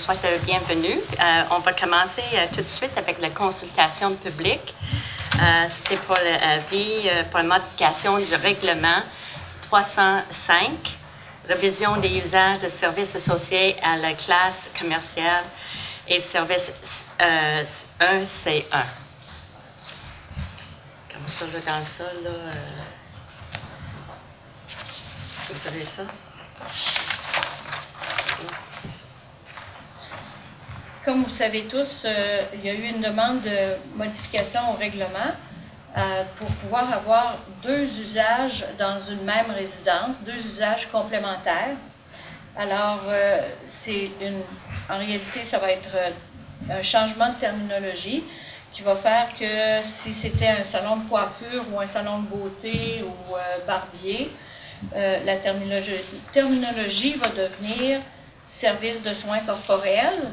souhaite la bienvenue. On va commencer tout de suite avec la consultation publique. C'était pour l'avis pour la modification du règlement 305, révision des usages de services associés à la classe commerciale et services 1C1. Comme ça, là, dans ça, là, vous avez ça? Comme vous savez tous, il y a eu une demande de modification au règlement pour pouvoir avoir deux usages dans une même résidence, deux usages complémentaires. Alors, en réalité, ça va être un changement de terminologie qui va faire que si c'était un salon de coiffure ou un salon de beauté ou barbier, la terminologie va devenir service de soins corporels.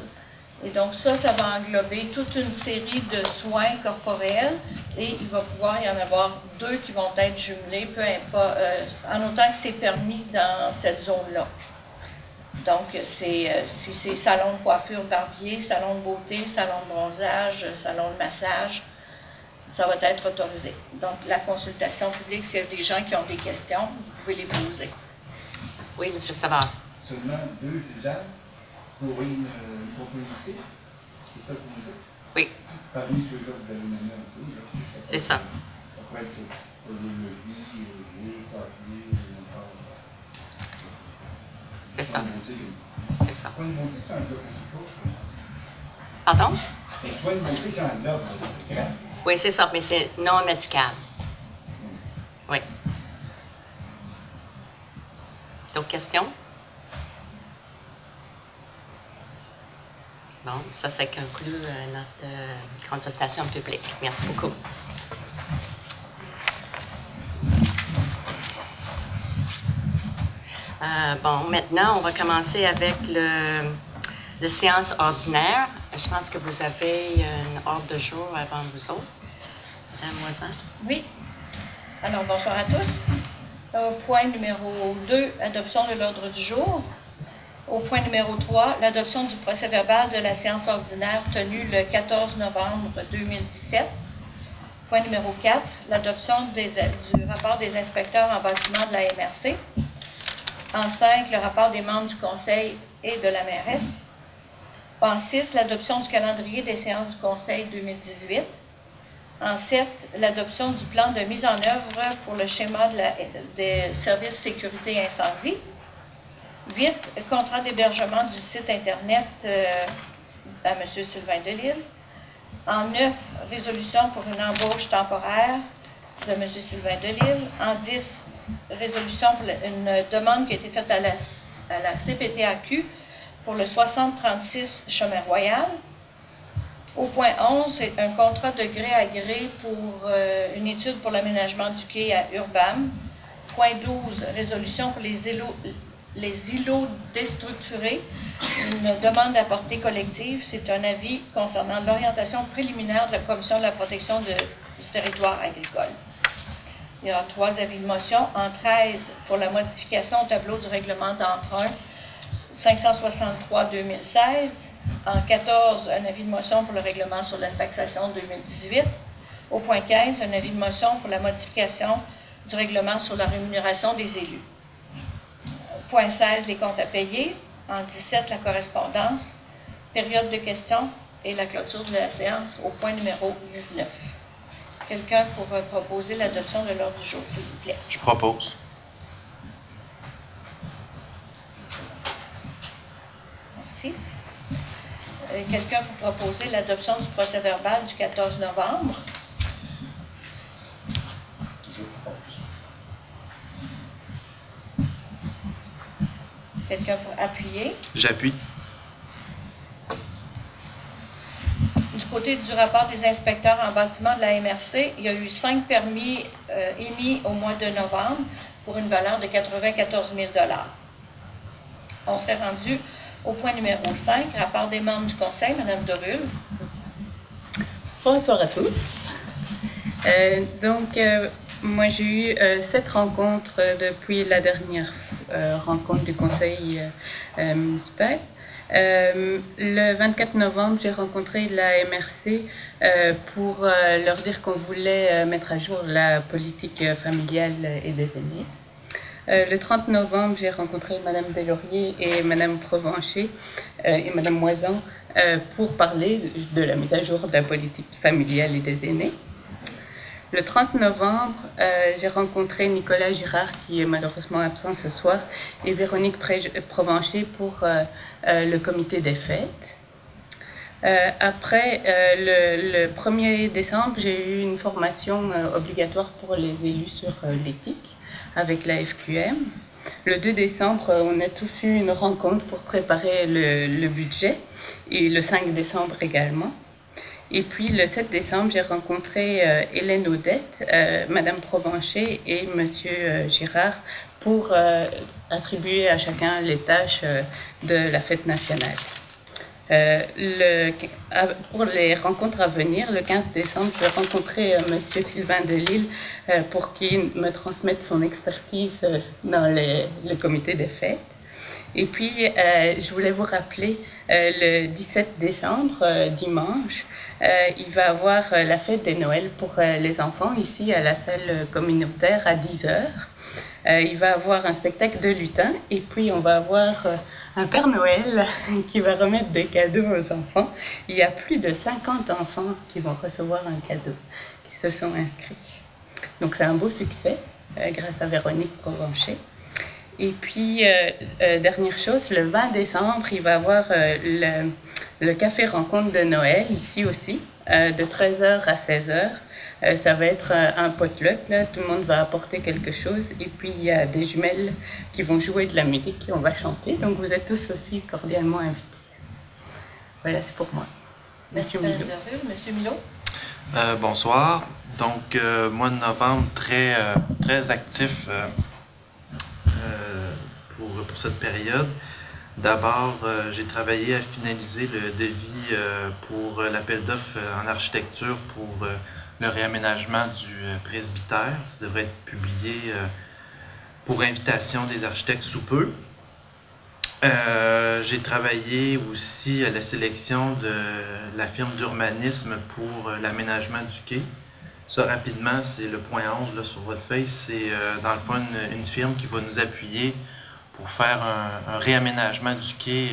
Et donc ça va englober toute une série de soins corporels et il va pouvoir y en avoir deux qui vont être jumelés, peu importe, en autant que c'est permis dans cette zone-là. Donc, si c'est salon de coiffure, barbier, salon de beauté, salon de bronzage, salon de massage, ça va être autorisé. Donc, la consultation publique, s'il y a des gens qui ont des questions, vous pouvez les poser. Oui, M. Savard. Seulement deux usages pour une propriété? C'est ça que vous dites? Oui. Parmi ceux-là, vous avez nommé un peu. C'est ça. Ça peut être podologie, papier, c'est ça. C'est ça. Soin de beauté, ça englobe quelque chose? Pardon? Soin de beauté, ça englobe. Oui, c'est ça, mais c'est non médical. Oui. D'autres questions? Bon, ça conclut notre consultation publique. Merci beaucoup. Bon, maintenant, on va commencer avec la séance ordinaire. Je pense que vous avez une ordre de jour avant vous autres. Madame Moisan? Oui. Alors, bonsoir à tous. Point numéro 2, adoption de l'ordre du jour. Au point numéro 3, l'adoption du procès-verbal de la séance ordinaire tenue le 14 novembre 2017. Point numéro 4, l'adoption du rapport des inspecteurs en bâtiment de la MRC. En 5, le rapport des membres du conseil et de la mairesse. En 6, l'adoption du calendrier des séances du conseil 2018. En 7, l'adoption du plan de mise en œuvre pour le schéma des services sécurité incendie. 8, contrat d'hébergement du site Internet à M. Sylvain Delisle. En 9, résolution pour une embauche temporaire de M. Sylvain Delisle. En 10, résolution pour une demande qui a été faite à la CPTAQ pour le 6036 Chemin Royal. Au point 11, c'est un contrat de gré à gré pour une étude pour l'aménagement du quai à Urbam. Point 12, résolution pour les îlots déstructurés, une demande à portée collective. C'est un avis concernant l'orientation préliminaire de la Commission de la protection du territoire agricole. Il y a 3 avis de motion. En 13, pour la modification au tableau du règlement d'emprunt 563-2016. En 14, un avis de motion pour le règlement sur la taxation 2018. Au point 15, un avis de motion pour la modification du règlement sur la rémunération des élus. Point 16, les comptes à payer. En 17, la correspondance, période de questions et la clôture de la séance au point numéro 19. Quelqu'un pour proposer l'adoption de l'ordre du jour, s'il vous plaît. Je propose. Merci. Quelqu'un pour proposer l'adoption du procès-verbal du 14 novembre. Quelqu'un pour appuyer. J'appuie. Du côté du rapport des inspecteurs en bâtiment de la MRC, il y a eu 5 permis émis au mois de novembre pour une valeur de 94 000 $. On serait rendu au point numéro 5, rapport des membres du conseil, Mme Dorul. Bonsoir à tous. Moi j'ai eu 7 rencontres depuis la dernière rencontre du conseil municipal. Le 24 novembre, j'ai rencontré la MRC pour leur dire qu'on voulait mettre à jour la politique familiale et des aînés. Le 30 novembre, j'ai rencontré Mme Deslauriers et Mme Provencher et Mme Moisan pour parler de la mise à jour de la politique familiale et des aînés. Le 30 novembre, j'ai rencontré Nicolas Girard, qui est malheureusement absent ce soir, et Véronique Provencher pour le comité des fêtes. Après, le 1er décembre, j'ai eu une formation obligatoire pour les élus sur l'éthique avec la FQM. Le 2 décembre, on a tous eu une rencontre pour préparer le budget, et le 5 décembre également. Et puis, le 7 décembre, j'ai rencontré Hélène Audette, Mme Provencher et M. Girard pour attribuer à chacun les tâches de la fête nationale. Pour les rencontres à venir, le 15 décembre, je vais rencontrer M. Sylvain Delisle pour qu'il me transmette son expertise dans le comité des fêtes. Et puis, je voulais vous rappeler, le 17 décembre, dimanche, il va y avoir la fête des Noëls pour les enfants ici à la salle communautaire à 10h. Il va y avoir un spectacle de lutin et puis on va avoir un Père Noël qui va remettre des cadeaux aux enfants. Il y a plus de 50 enfants qui vont recevoir un cadeau, qui se sont inscrits. Donc c'est un beau succès grâce à Véronique Provencher. Et puis, dernière chose, le 20 décembre, il va y avoir le café rencontre de Noël, ici aussi, de 13h à 16h. Ça va être un potluck, là. Tout le monde va apporter quelque chose. Et puis, il y a des jumelles qui vont jouer de la musique et on va chanter. Donc, vous êtes tous aussi cordialement invités. Voilà, c'est pour moi. Monsieur Milot. Monsieur Milot. Bonsoir. Donc, mois de novembre, très actif pour cette période. D'abord, j'ai travaillé à finaliser le devis pour l'appel d'offres en architecture pour le réaménagement du presbytère. Ça devrait être publié pour invitation des architectes sous peu. J'ai travaillé aussi à la sélection de la firme d'urbanisme pour l'aménagement du quai. Ça, rapidement, c'est le point 11 là, sur votre feuille. C'est dans le fond une firme qui va nous appuyer pour faire un réaménagement du quai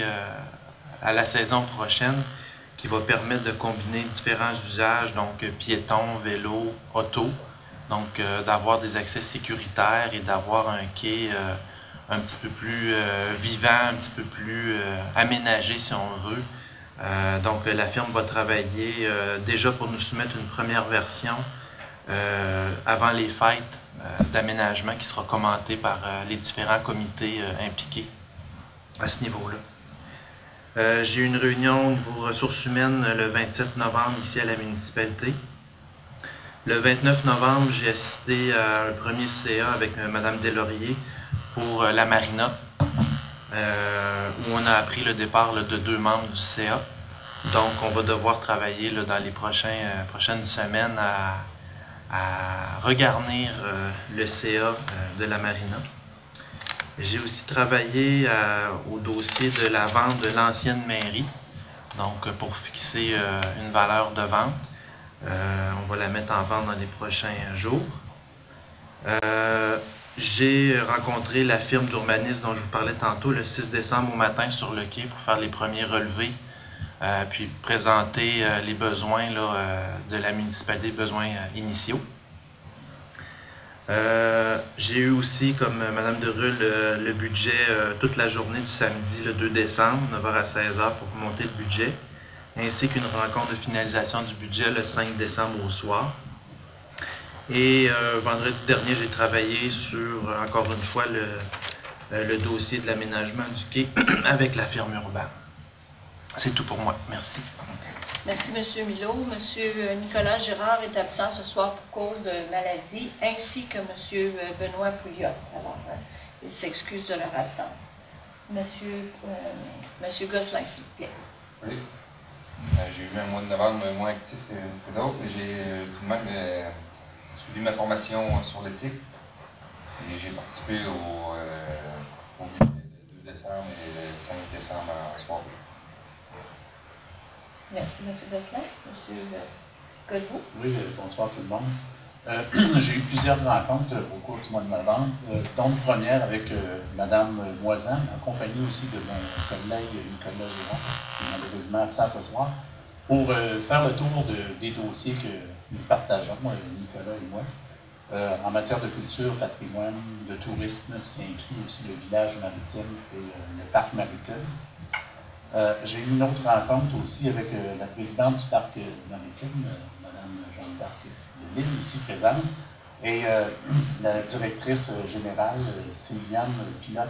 à la saison prochaine, qui va permettre de combiner différents usages, donc piétons, vélos, autos, donc d'avoir des accès sécuritaires et d'avoir un quai un petit peu plus vivant, un petit peu plus aménagé si on veut. Donc la firme va travailler déjà pour nous soumettre une première version avant les fêtes d'aménagement qui sera commentée par les différents comités impliqués à ce niveau-là. J'ai eu une réunion au niveau ressources humaines le 27 novembre ici à la municipalité. Le 29 novembre, j'ai assisté à un premier CA avec Mme Deslauriers pour la marina, où on a appris le départ de 2 membres du CA. Donc, on va devoir travailler dans les prochaines semaines à regarnir le CA de la marina. J'ai aussi travaillé au dossier de la vente de l'ancienne mairie, donc pour fixer une valeur de vente. On va la mettre en vente dans les prochains jours. J'ai rencontré la firme d'urbanisme dont je vous parlais tantôt le 6 décembre au matin sur le quai pour faire les premiers relevés, puis présenter les besoins de la municipalité, les besoins initiaux. J'ai eu aussi, comme Mme Derulle, le budget toute la journée du samedi, le 2 décembre, 9h à 16h pour monter le budget, ainsi qu'une rencontre de finalisation du budget le 5 décembre au soir. Et vendredi dernier, j'ai travaillé sur, encore une fois, le dossier de l'aménagement du quai avec la firme Urbain. C'est tout pour moi. Merci. Merci, M. Milot. M. Nicolas Girard est absent ce soir pour cause de maladie, ainsi que M. Benoît Pouliot. Alors, ils s'excusent de leur absence. Monsieur Gosselin, s'il vous plaît. Oui. J'ai eu un mois de novembre moins actif que d'autres, mais j'ai tout de même suivi ma formation sur l'éthique. Et j'ai participé au budget le 2 décembre et le 5 décembre en soirée. Merci, M. Bertrand. M. Godbout. Oui, bonsoir tout le monde. J'ai eu plusieurs rencontres au cours du mois de novembre, dont une première avec Mme Moisan, en compagnie aussi de mon collègue Nicolas Giron, qui est malheureusement absent ce soir, pour faire le tour des dossiers que nous partageons, Nicolas et moi, en matière de culture, patrimoine, de tourisme, ce qui inclut aussi le village maritime et le parc maritime. J'ai eu une autre rencontre aussi avec la présidente du parc maritime, Mme Jeanne d'Arc de Lille, ici présente, et la directrice générale, Sylviane Pilote,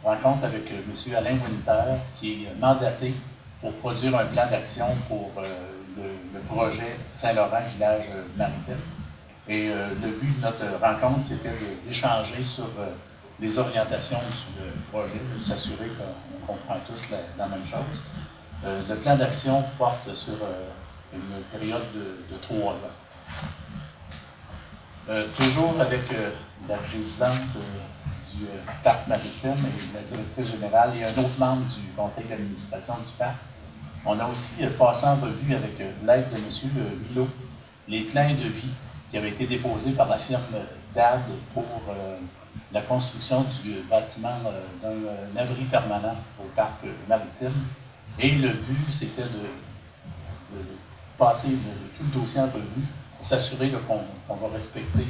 rencontre avec M. Alain Winter, qui est mandaté pour produire un plan d'action pour le projet Saint-Laurent Village Maritime. Et le but de notre rencontre, c'était d'échanger sur les orientations du projet, de s'assurer qu'on comprend tous la même chose. Le plan d'action porte sur une période de 3 ans. Toujours avec la présidente du parc maritime et la directrice générale et un autre membre du conseil d'administration du parc, on a aussi passé en revue avec l'aide de M. Milot les plans de vie qui avaient été déposés par la firme DAD pour la construction du bâtiment d'un abri permanent au parc maritime. Et le but, c'était de passer tout le dossier en revue pour s'assurer qu'on va respecter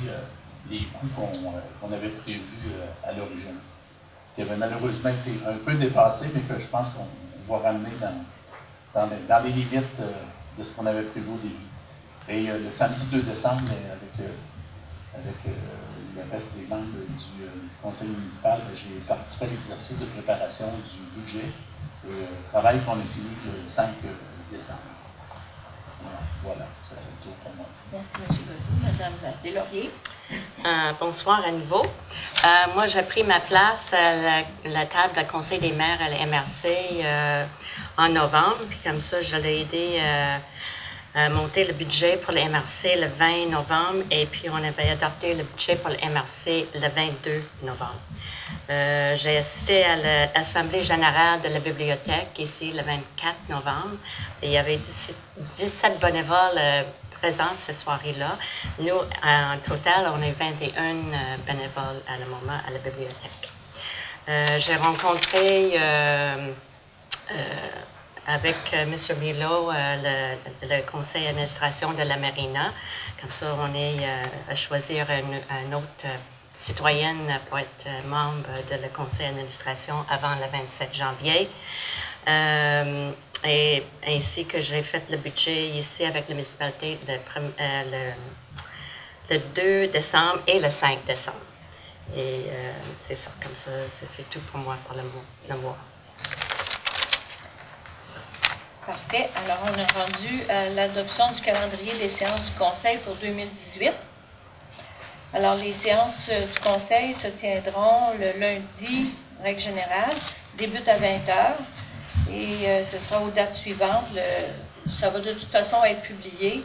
les coûts qu'on avait prévus à l'origine, qui avaient malheureusement été un peu dépassés, mais que je pense qu'on va ramener dans les limites de ce qu'on avait prévu au début. Et le samedi 2 décembre, avec le reste des membres du conseil municipal, j'ai participé à l'exercice de préparation du budget, travail qu'on a fini le 5 décembre. Voilà, c'est le tour pour moi. Merci, M. Godbout. Mme Deslauriers. Bonsoir à nouveau. Moi, j'ai pris ma place à la table de conseil des maires à la MRC en novembre, puis comme ça, je l'ai aidé à monter le budget pour le MRC le 20 novembre, et puis on avait adopté le budget pour le MRC le 22 novembre. J'ai assisté à l'Assemblée générale de la bibliothèque ici le 24 novembre. Et il y avait 17 bénévoles présents cette soirée-là. Nous, en total, on est 21 bénévoles à le moment à la bibliothèque. J'ai rencontré avec M. Milo le conseil d'administration de la Marina. Comme ça, on est à choisir un autre citoyenne pour être membre de le conseil d'administration avant le 27 janvier. Et ainsi que j'ai fait le budget ici avec la municipalité le 2 décembre et le 5 décembre. Et c'est ça, comme ça, c'est tout pour moi pour le mois. Parfait. Alors, on est rendu à l'adoption du calendrier des séances du conseil pour 2018. Alors, les séances du conseil se tiendront le lundi, règle générale, débute à 20h, et ce sera aux dates suivantes. Ça va de toute façon être publié.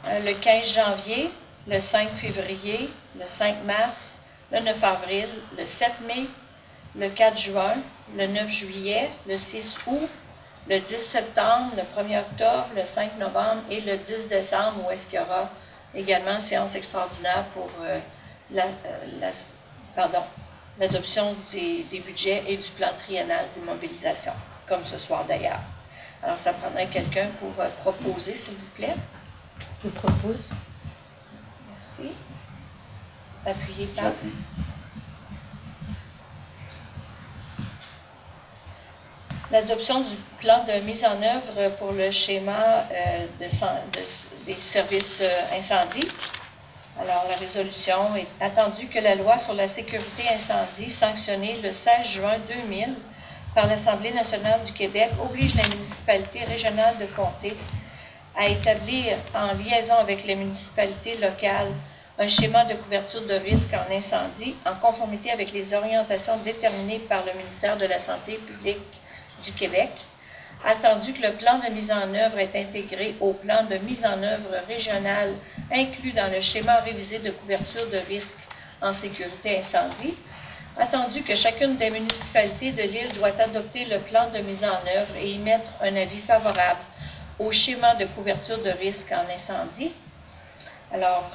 Le 15 janvier, le 5 février, le 5 mars, le 9 avril, le 7 mai, le 4 juin, le 9 juillet, le 6 août, le 10 septembre, le 1er octobre, le 5 novembre et le 10 décembre, où est-ce qu'il y aura également une séance extraordinaire pour l'adoption des budgets et du plan triennal d'immobilisation, comme ce soir d'ailleurs. Alors, ça prendrait quelqu'un pour proposer, s'il vous plaît. Je propose. Merci. Appuyez par. L'adoption du plan de mise en œuvre pour le schéma des services incendie. Alors, la résolution est attendue que la loi sur la sécurité incendie, sanctionnée le 16 juin 2000 par l'Assemblée nationale du Québec, oblige la municipalité régionale de Comté à établir, en liaison avec les municipalités locales, un schéma de couverture de risque en incendie en conformité avec les orientations déterminées par le ministère de la Santé publique du Québec, attendu que le plan de mise en œuvre est intégré au plan de mise en œuvre régional inclus dans le schéma révisé de couverture de risque en sécurité incendie, attendu que chacune des municipalités de l'île doit adopter le plan de mise en œuvre et y mettre un avis favorable au schéma de couverture de risque en incendie. Alors,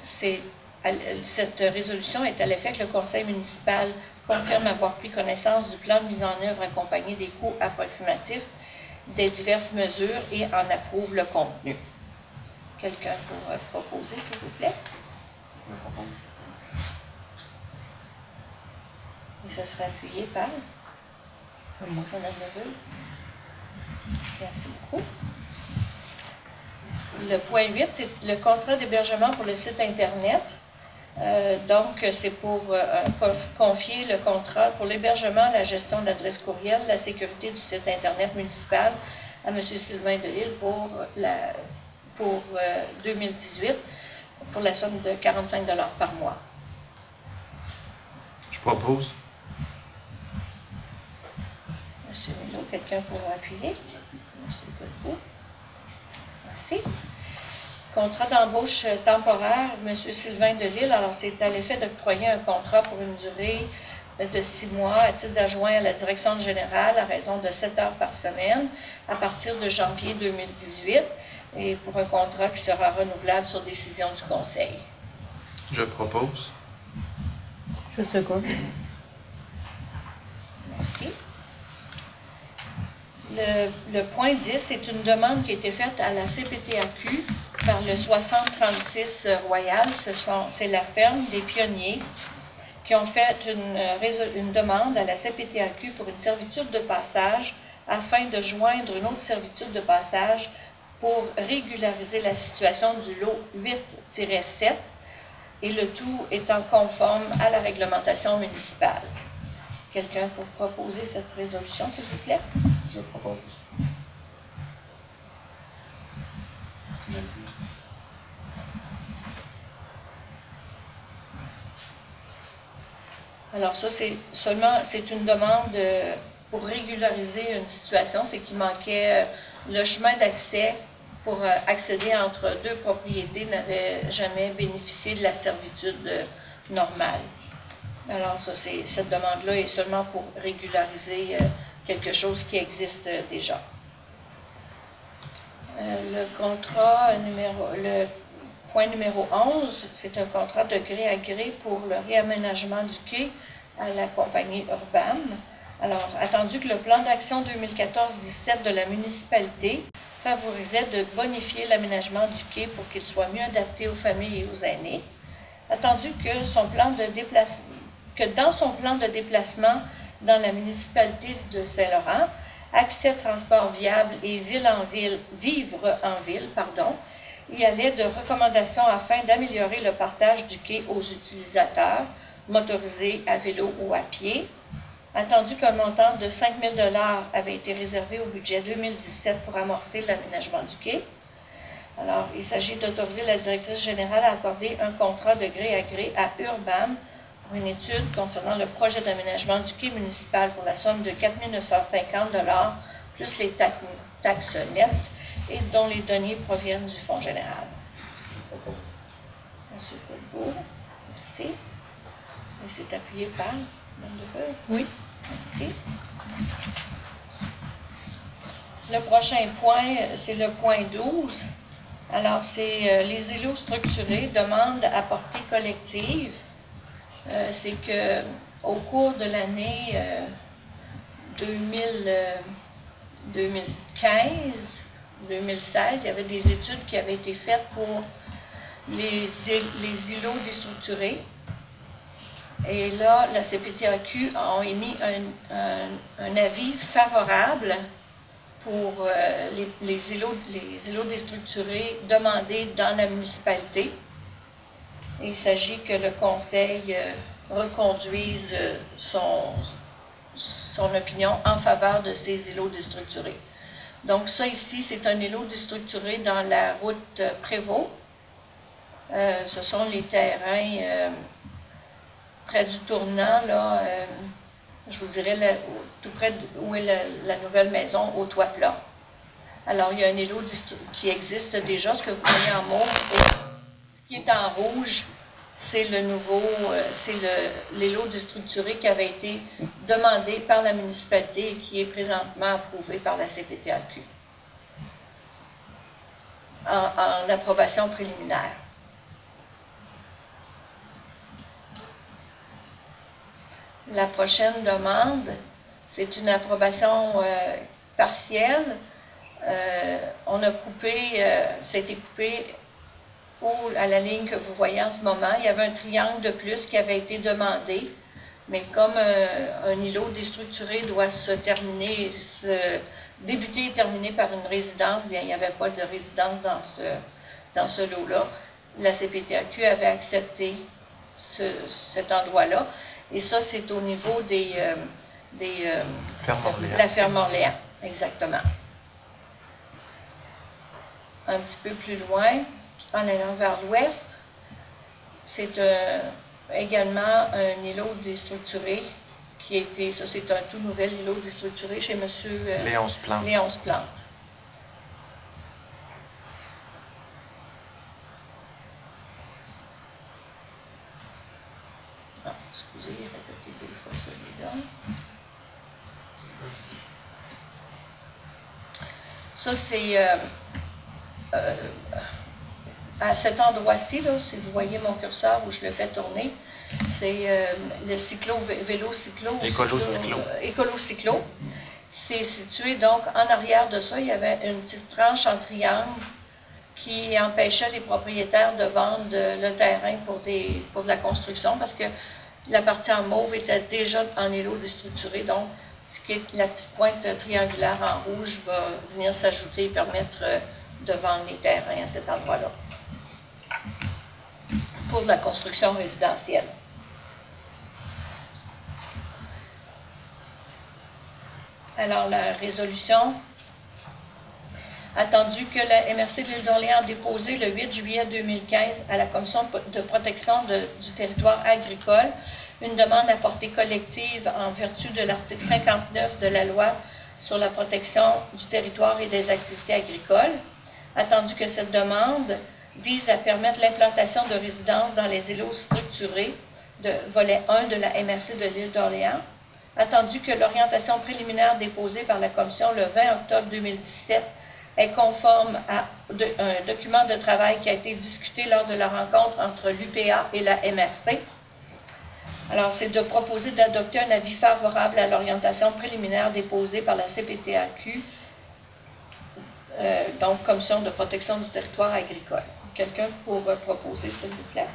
cette résolution est à l'effet que le conseil municipal confirme avoir pris connaissance du plan de mise en œuvre accompagné des coûts approximatifs des diverses mesures et en approuve le contenu. Quelqu'un pour proposer, s'il vous plaît? Je propose. Et ça sera appuyé par Madame Neveu. Merci beaucoup. Le point 8, c'est le contrat d'hébergement pour le site Internet. Donc, c'est pour confier le contrat pour l'hébergement, la gestion de l'adresse courriel, la sécurité du site Internet municipal à M. Sylvain Delisle pour 2018, pour la somme de 45 $ par mois. Je propose. Monsieur Milo, quelqu'un pour appuyer? Monsieur Godbout. Merci. Contrat d'embauche temporaire, M. Sylvain Delisle. Alors, c'est à l'effet d'octroyer un contrat pour une durée de 6 mois à titre d'adjoint à la direction générale à raison de 7 heures par semaine à partir de janvier 2018 et pour un contrat qui sera renouvelable sur décision du conseil. Je propose. Je seconde. Merci. Le point 10, c'est une demande qui a été faite à la CPTAQ par le 6036 Royal. C'est la ferme des pionniers qui ont fait une demande à la CPTAQ pour une servitude de passage afin de joindre une autre servitude de passage pour régulariser la situation du lot 8-7 et le tout étant conforme à la réglementation municipale. Quelqu'un pour proposer cette résolution, s'il vous plaît? Je propose. Alors ça, c'est une demande pour régulariser une situation, c'est qu'il manquait le chemin d'accès pour accéder entre deux propriétés n'avait jamais bénéficié de la servitude normale. Alors ça, cette demande-là est seulement pour régulariser quelque chose qui existe déjà. Le point numéro 11, c'est un contrat de gré à gré pour le réaménagement du quai à la compagnie Urban. Alors, attendu que le plan d'action 2014-17 de la municipalité favorisait de bonifier l'aménagement du quai pour qu'il soit mieux adapté aux familles et aux aînés, attendu que dans son plan de déplacement dans la municipalité de Saint-Laurent, accès, transport viable et vivre en ville, il y allait de recommandations afin d'améliorer le partage du quai aux utilisateurs, motorisés, à vélo ou à pied. Attendu qu'un montant de 5 000 $ avait été réservé au budget 2017 pour amorcer l'aménagement du quai. Alors, il s'agit d'autoriser la directrice générale à accorder un contrat de gré à gré à Urban pour une étude concernant le projet d'aménagement du quai municipal pour la somme de 4 950 $ plus les taxes nettes et dont les données proviennent du Fonds général. Monsieur Godbout, merci. Et c'est appuyé par Mme Lefebvre? Oui. Merci. Le prochain point, c'est le point 12. Alors, c'est les îlots structurés, demande à portée collective. C'est que au cours de l'année 2015-2016, il y avait des études qui avaient été faites pour les îlots déstructurés. Et là, la CPTAQ a émis un avis favorable pour les îlots déstructurés demandés dans la municipalité. Et il s'agit que le conseil reconduise son opinion en faveur de ces îlots déstructurés. Donc ça ici, c'est un îlot déstructuré dans la route Prévost. Ce sont les terrains près du tournant, là, je vous dirais tout près où est la nouvelle maison au toit plat. Alors, il y a un îlot qui existe déjà, ce que vous voyez en mauve, et ce qui est en rouge, c'est l'îlot déstructuré qui avait été demandé par la municipalité et qui est présentement approuvé par la CPTAQ. en approbation préliminaire. La prochaine demande, c'est une approbation partielle. On a coupé, ça a été coupé à la ligne que vous voyez en ce moment. Il y avait un triangle de plus qui avait été demandé, mais comme un îlot déstructuré doit se terminer, débuter et terminer par une résidence, bien, il n'y avait pas de résidence dans ce lot-là. La CPTAQ avait accepté cet endroit-là. Et ça, c'est au niveau de la ferme Orléans, exactement. Un petit peu plus loin, en allant vers l'ouest, c'est également un îlot déstructuré qui a été, ça c'est un tout nouvel îlot déstructuré chez M. Léonce Plante. Léonce Plante. Ah, excusez, répétez 2 fois celui-là. Ça c'est à cet endroit-ci, si vous voyez mon curseur où je le fais tourner, c'est le vélo-cyclo. Écolo-cyclo. C'est situé donc en arrière de ça. Il y avait une petite tranche en triangle qui empêchait les propriétaires de vendre le terrain pour de la construction parce que la partie en mauve était déjà en îlot déstructuré. Donc, la petite pointe triangulaire en rouge va venir s'ajouter et permettre de vendre les terrains à cet endroit-là pour de la construction résidentielle. Alors, la résolution, attendu que la MRC de l'Île d'Orléans a déposé le 8 juillet 2015 à la Commission de protection du territoire agricole une demande à portée collective en vertu de l'article 59 de la loi sur la protection du territoire et des activités agricoles, attendu que cette demande vise à permettre l'implantation de résidences dans les îlots structurés de volet 1 de la MRC de l'Île d'Orléans, attendu que l'orientation préliminaire déposée par la Commission le 20 octobre 2017 est conforme à un document de travail qui a été discuté lors de la rencontre entre l'UPA et la MRC. Alors, c'est de proposer d'adopter un avis favorable à l'orientation préliminaire déposée par la CPTAQ, donc Commission de protection du territoire agricole. Quelqu'un pour proposer, s'il vous plaît?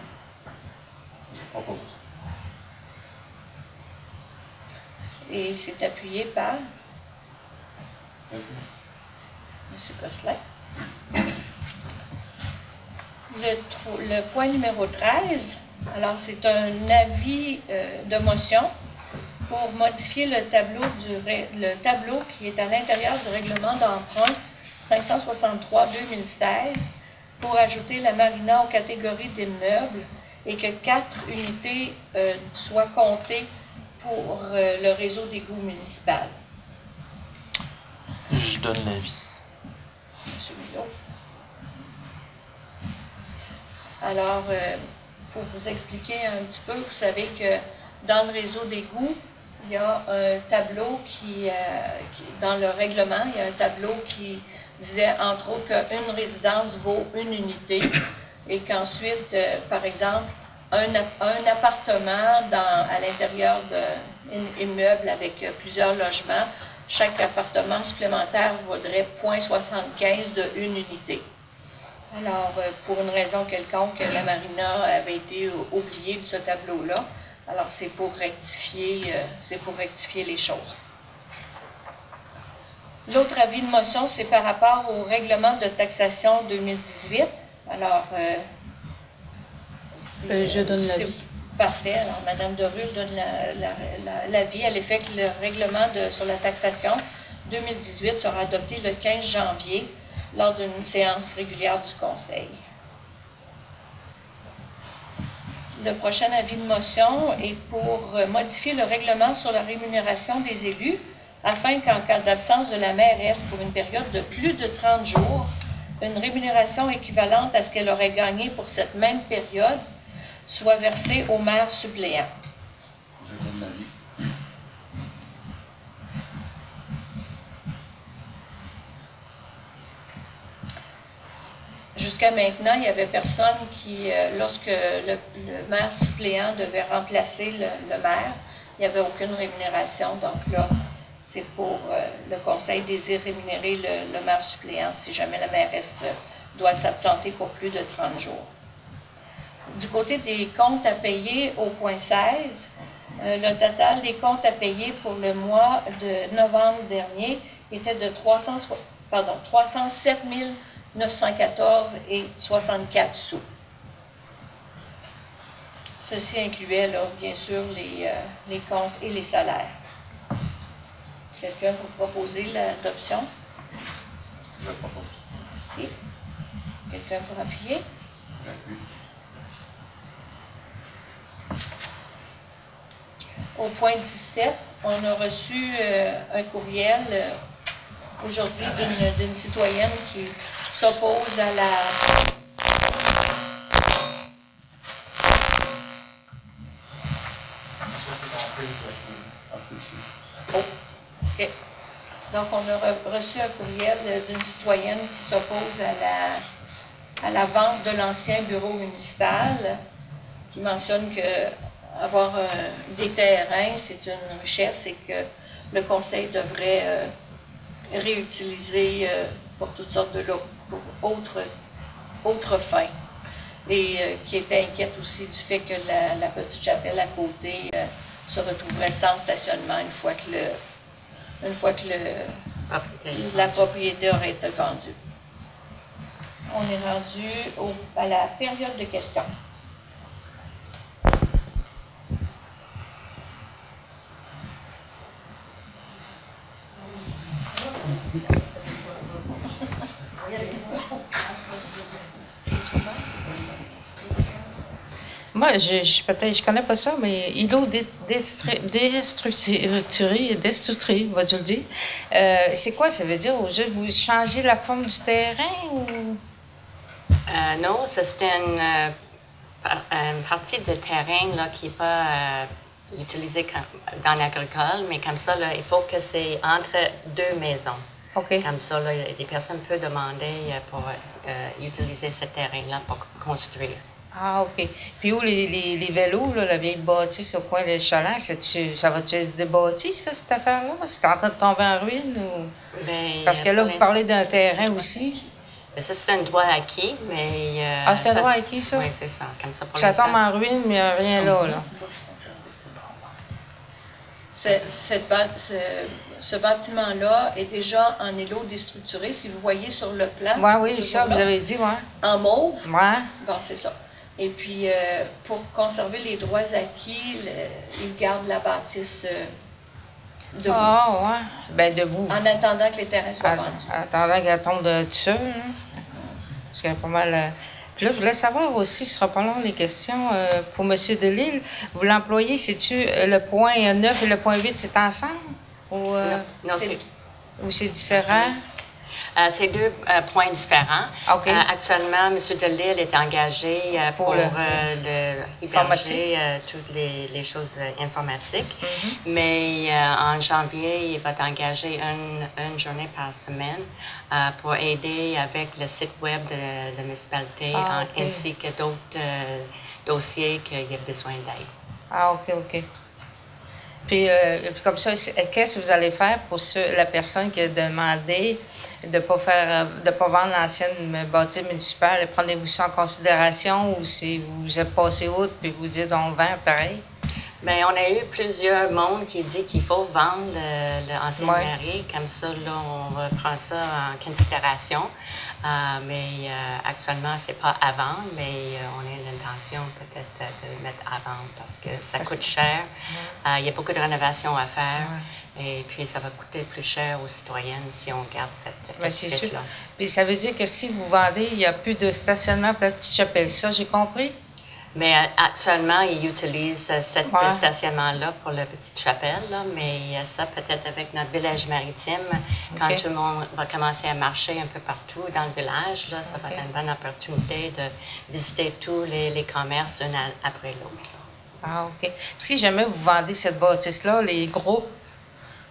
Je propose. Et c'est appuyé par M. Gosselin. Le point numéro 13, alors c'est un avis de motion pour modifier le tableau qui est à l'intérieur du règlement d'emprunt 563-2016 pour ajouter la marina aux catégories d'immeubles et que 4 unités soient comptées pour le réseau d'égouts municipal. Je donne l'avis. M. Millot. Alors, pour vous expliquer un petit peu, vous savez que dans le réseau d'égouts, il y a un tableau dans le règlement, il y a un tableau qui disait entre autres qu'une résidence vaut une unité et qu'ensuite, par exemple, un appartement à l'intérieur d'un immeuble avec plusieurs logements, chaque appartement supplémentaire vaudrait 0,75 de une unité. Alors, pour une raison quelconque, la marina avait été oubliée de ce tableau-là. Alors, c'est pour rectifier les choses. L'autre avis de motion, c'est par rapport au règlement de taxation 2018. Alors, je donne l'avis. Parfait. Alors, Mme Derue donne l'avis à l'effet que le règlement sur la taxation 2018 sera adopté le 15 janvier lors d'une séance régulière du Conseil. Le prochain avis de motion est pour modifier le règlement sur la rémunération des élus afin qu'en cas d'absence de la mairesse pour une période de plus de 30 jours, une rémunération équivalente à ce qu'elle aurait gagné pour cette même période soit versée au maire suppléant. Je donne l'avis. jusqu'à maintenant, il n'y avait personne qui, lorsque le maire suppléant devait remplacer le maire, il n'y avait aucune rémunération. Donc là, c'est pour le conseil désire rémunérer le maire suppléant si jamais la mairesse doit s'absenter pour plus de 30 jours. Du côté des comptes à payer au point 16, le total des comptes à payer pour le mois de novembre dernier était de 307 914,64 sous. Ceci incluait, là, bien sûr, les comptes et les salaires. Quelqu'un pour proposer l'adoption? Je propose. Merci. Quelqu'un pour appuyer? J'appuie. Au point 17, on a reçu un courriel aujourd'hui d'une citoyenne qui s'oppose à la... Oh, OK. Donc, on a reçu un courriel d'une citoyenne qui s'oppose à la vente de l'ancien bureau municipal, qui mentionne que avoir des terrains, c'est une richesse et que le conseil devrait réutiliser pour toutes sortes de pour autres fins. Et qui était inquiète aussi du fait que la petite chapelle à côté se retrouverait sans stationnement une fois que la propriété aurait été vendue. On est rendu à la période de questions. Moi, je connais pas ça, mais îlot destructuré, va-tu le dire? C'est quoi ça veut dire au juste? Vous changez la forme du terrain ou? Non, c'est une partie de terrain là, qui n'est pas utilisée dans l'agricole, mais comme ça, là, il faut que c'est entre deux maisons. OK. Comme ça, là, des personnes peuvent demander pour utiliser ce terrain-là pour construire. Ah, OK. Puis où les vélos, là, la vieille bâtisse au coin des chalets, ça va-tu être débâti, ça, cette affaire-là? C'est en train de tomber en ruine ou? Bien, parce que là, vous parlez d'un terrain aussi. Bien, ça, c'est un droit acquis, mais... c'est un droit acquis, ça? Oui, c'est ça. Comme ça, pour ça tombe en ruine, mais il n'y a rien là. Ce bâtiment-là est déjà en îlot déstructuré. Si vous voyez sur le plan... Oui, ça, vous avez dit, oui. En mauve. Oui. Bon, c'est ça. Et puis, pour conserver les droits acquis, ils gardent la bâtisse debout. Ah, oui. Bien, debout. En attendant que les terrains soient vendus. En attendant qu'elle tombe de dessus. Hein? Parce qu'il y a pas mal... Puis là, je voulais savoir aussi, ce sera pas long les questions pour M. Delisle. Vous l'employez, c'est-tu le point 9 et le point 8, c'est ensemble? Ou, non, ou c'est différent? C'est deux points différents. Okay. Actuellement, M. Delisle est engagé pour héberger toutes les choses informatiques. Mm-hmm. Mais en janvier, il va être engagé une journée par semaine pour aider avec le site web de la municipalité ainsi que d'autres dossiers qu'il y a besoin d'aide. Ah, OK. Puis, comme ça, qu'est-ce que vous allez faire pour la personne qui a demandé de ne pas vendre l'ancienne bâtisse municipale? Prenez-vous ça en considération ou si vous êtes passé outre puis vous dites on vend pareil? Bien, on a eu plusieurs mondes qui disent qu'il faut vendre l'ancienne mairie. Comme ça, là, on va prendre ça en considération. Mais actuellement, c'est pas à vendre, mais on a l'intention peut-être de le mettre à vendre parce que ça coûte cher. Il y a beaucoup de rénovations à faire. Et puis, ça va coûter plus cher aux citoyennes si on garde cette expression. Puis, ça veut dire que si vous vendez, il n'y a plus de stationnement pour la petite chapelle. Ça, j'ai compris? Mais actuellement, ils utilisent cet stationnement-là pour la petite chapelle, là, mais ça, peut-être avec notre village maritime, quand tout le monde va commencer à marcher un peu partout dans le village, là, ça va être une bonne opportunité de visiter tous les commerces un après l'autre. Ah, OK. Puis si jamais vous vendez cette bâtisse-là, les groupes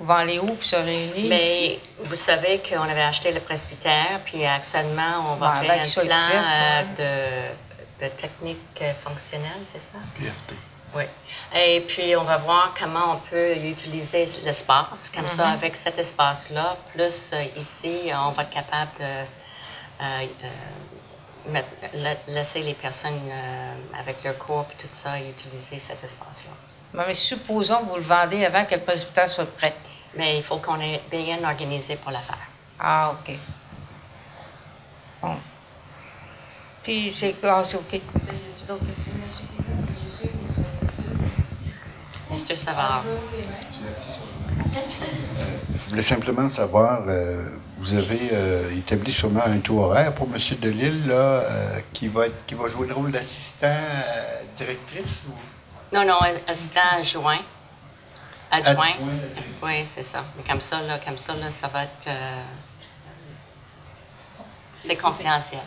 Vous allez où pour se réunir ici? Mais vous savez qu'on avait acheté le presbytère, puis actuellement, on va Ouais, faire avant qu'il soit un plan fait, de technique fonctionnelle, c'est ça? PFT. Oui. Et puis, on va voir comment on peut utiliser l'espace. Comme ça, avec cet espace-là, plus ici, on va être capable de laisser les personnes avec leur cours et tout ça utiliser cet espace-là. Mais supposons que vous le vendez avant que le presbytère soit prêt. Mais il faut qu'on ait bien organisé pour le faire. Ah, OK. Bon. Puis c'est quoi? C'est OK. Y a-t-il d'autres questions, Mr. Savard. Je voulais simplement savoir, vous avez établi sûrement un taux horaire pour M. Delisle, là, qui va jouer le rôle d'assistant directrice ou? Non, assistant adjoint. Adjoint. Oui, c'est ça. Mais comme ça, ça va être... c'est confidentiel.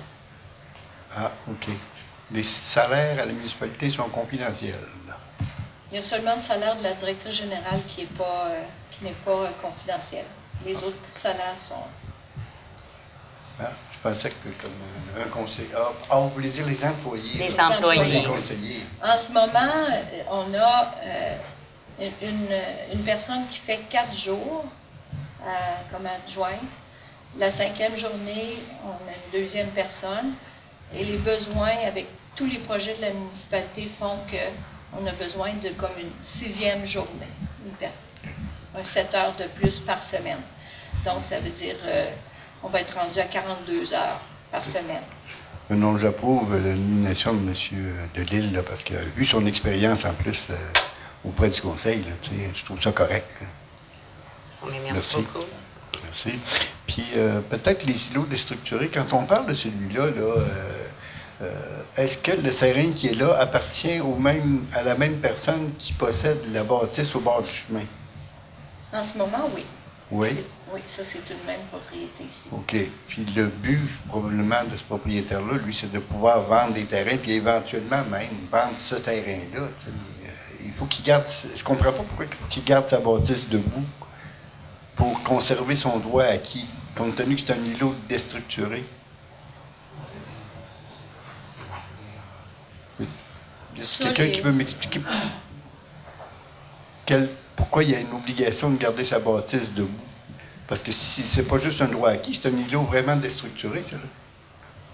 Ah, OK. Les salaires à la municipalité sont confidentiels, là. Il y a seulement le salaire de la directrice générale qui n'est pas confidentiel. Les autres salaires sont... Ah, je pensais que comme un conseiller... Ah, vous voulez dire les employés. Les là. employés. Les conseillers. En ce moment, on a une personne qui fait 4 jours comme adjointe. La 5e journée, on a une 2e personne. Et les besoins avec tous les projets de la municipalité font qu'on a besoin de comme une 6e journée. 7 heures de plus par semaine. Donc, ça veut dire on va être rendu à 42 heures par semaine. Non, j'approuve la nomination de M. Delisle, là, parce qu'il a vu son expérience en plus auprès du conseil. Là, je trouve ça correct. Mais merci beaucoup. Merci. Puis peut-être les îlots déstructurés, quand on parle de celui-là, est-ce que le terrain qui est là appartient à la même personne qui possède la bâtisse au bord du chemin? En ce moment, oui. Oui? Oui, ça, c'est une même propriété ici. OK. Puis le but, probablement, de ce propriétaire-là, lui, c'est de pouvoir vendre des terrains, puis éventuellement même vendre ce terrain-là. Il faut qu'il garde... Je comprends pas pourquoi il faut qu'il garde sa bâtisse debout pour conserver son droit acquis, compte tenu que c'est un îlot déstructuré. Est-ce quelqu'un qui peut m'expliquer pourquoi il y a une obligation de garder sa bâtisse debout? Parce que si c'est pas juste un droit acquis, c'est un îlot vraiment déstructuré, ça.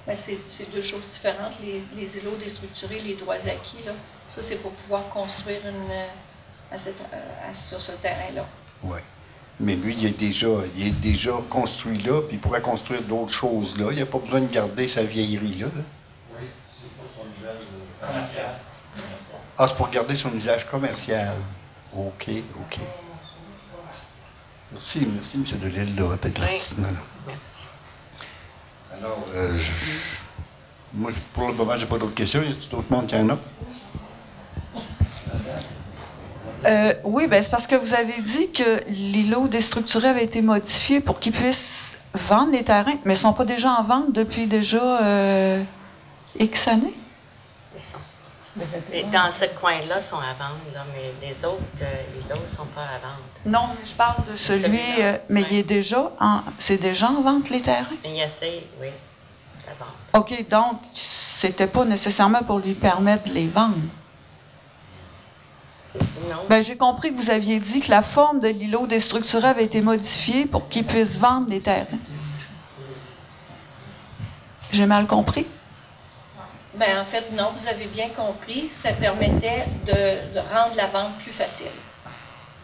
Bien, c'est deux choses différentes. Les îlots déstructurés, les droits acquis, là, ça, c'est pour pouvoir construire sur ce terrain-là. Oui. Mais lui, il est déjà construit là, puis il pourrait construire d'autres choses là. Il n'a pas besoin de garder sa vieillerie là. Oui, c'est pour son usage commercial. Ah, c'est pour garder son usage commercial. OK. Merci, M. Delisle, de votre éclaircissement. Merci. Alors, moi, pour le moment, je n'ai pas d'autres questions. Y a-t-il d'autres monde qui en a? Oui, bien, c'est parce que vous avez dit que l'îlot déstructuré avait été modifié pour qu'ils puissent vendre les terrains, mais ils ne sont pas déjà en vente depuis déjà X années? Ils sont. Et dans ce coin-là, ils sont à vendre, là, mais les autres îlots ne sont pas à vendre. Non, mais je parle de celui, mais oui. il est déjà c'est déjà en vente, les terrains? Il essaie, oui, à vendre. OK, donc, c'était pas nécessairement pour lui permettre de les vendre. Non. Bien, j'ai compris que vous aviez dit que la forme de l'îlot déstructuré avait été modifiée pour qu'il puisse vendre les terrains. J'ai mal compris? Bien, en fait, non, vous avez bien compris. Ça permettait de rendre la vente plus facile.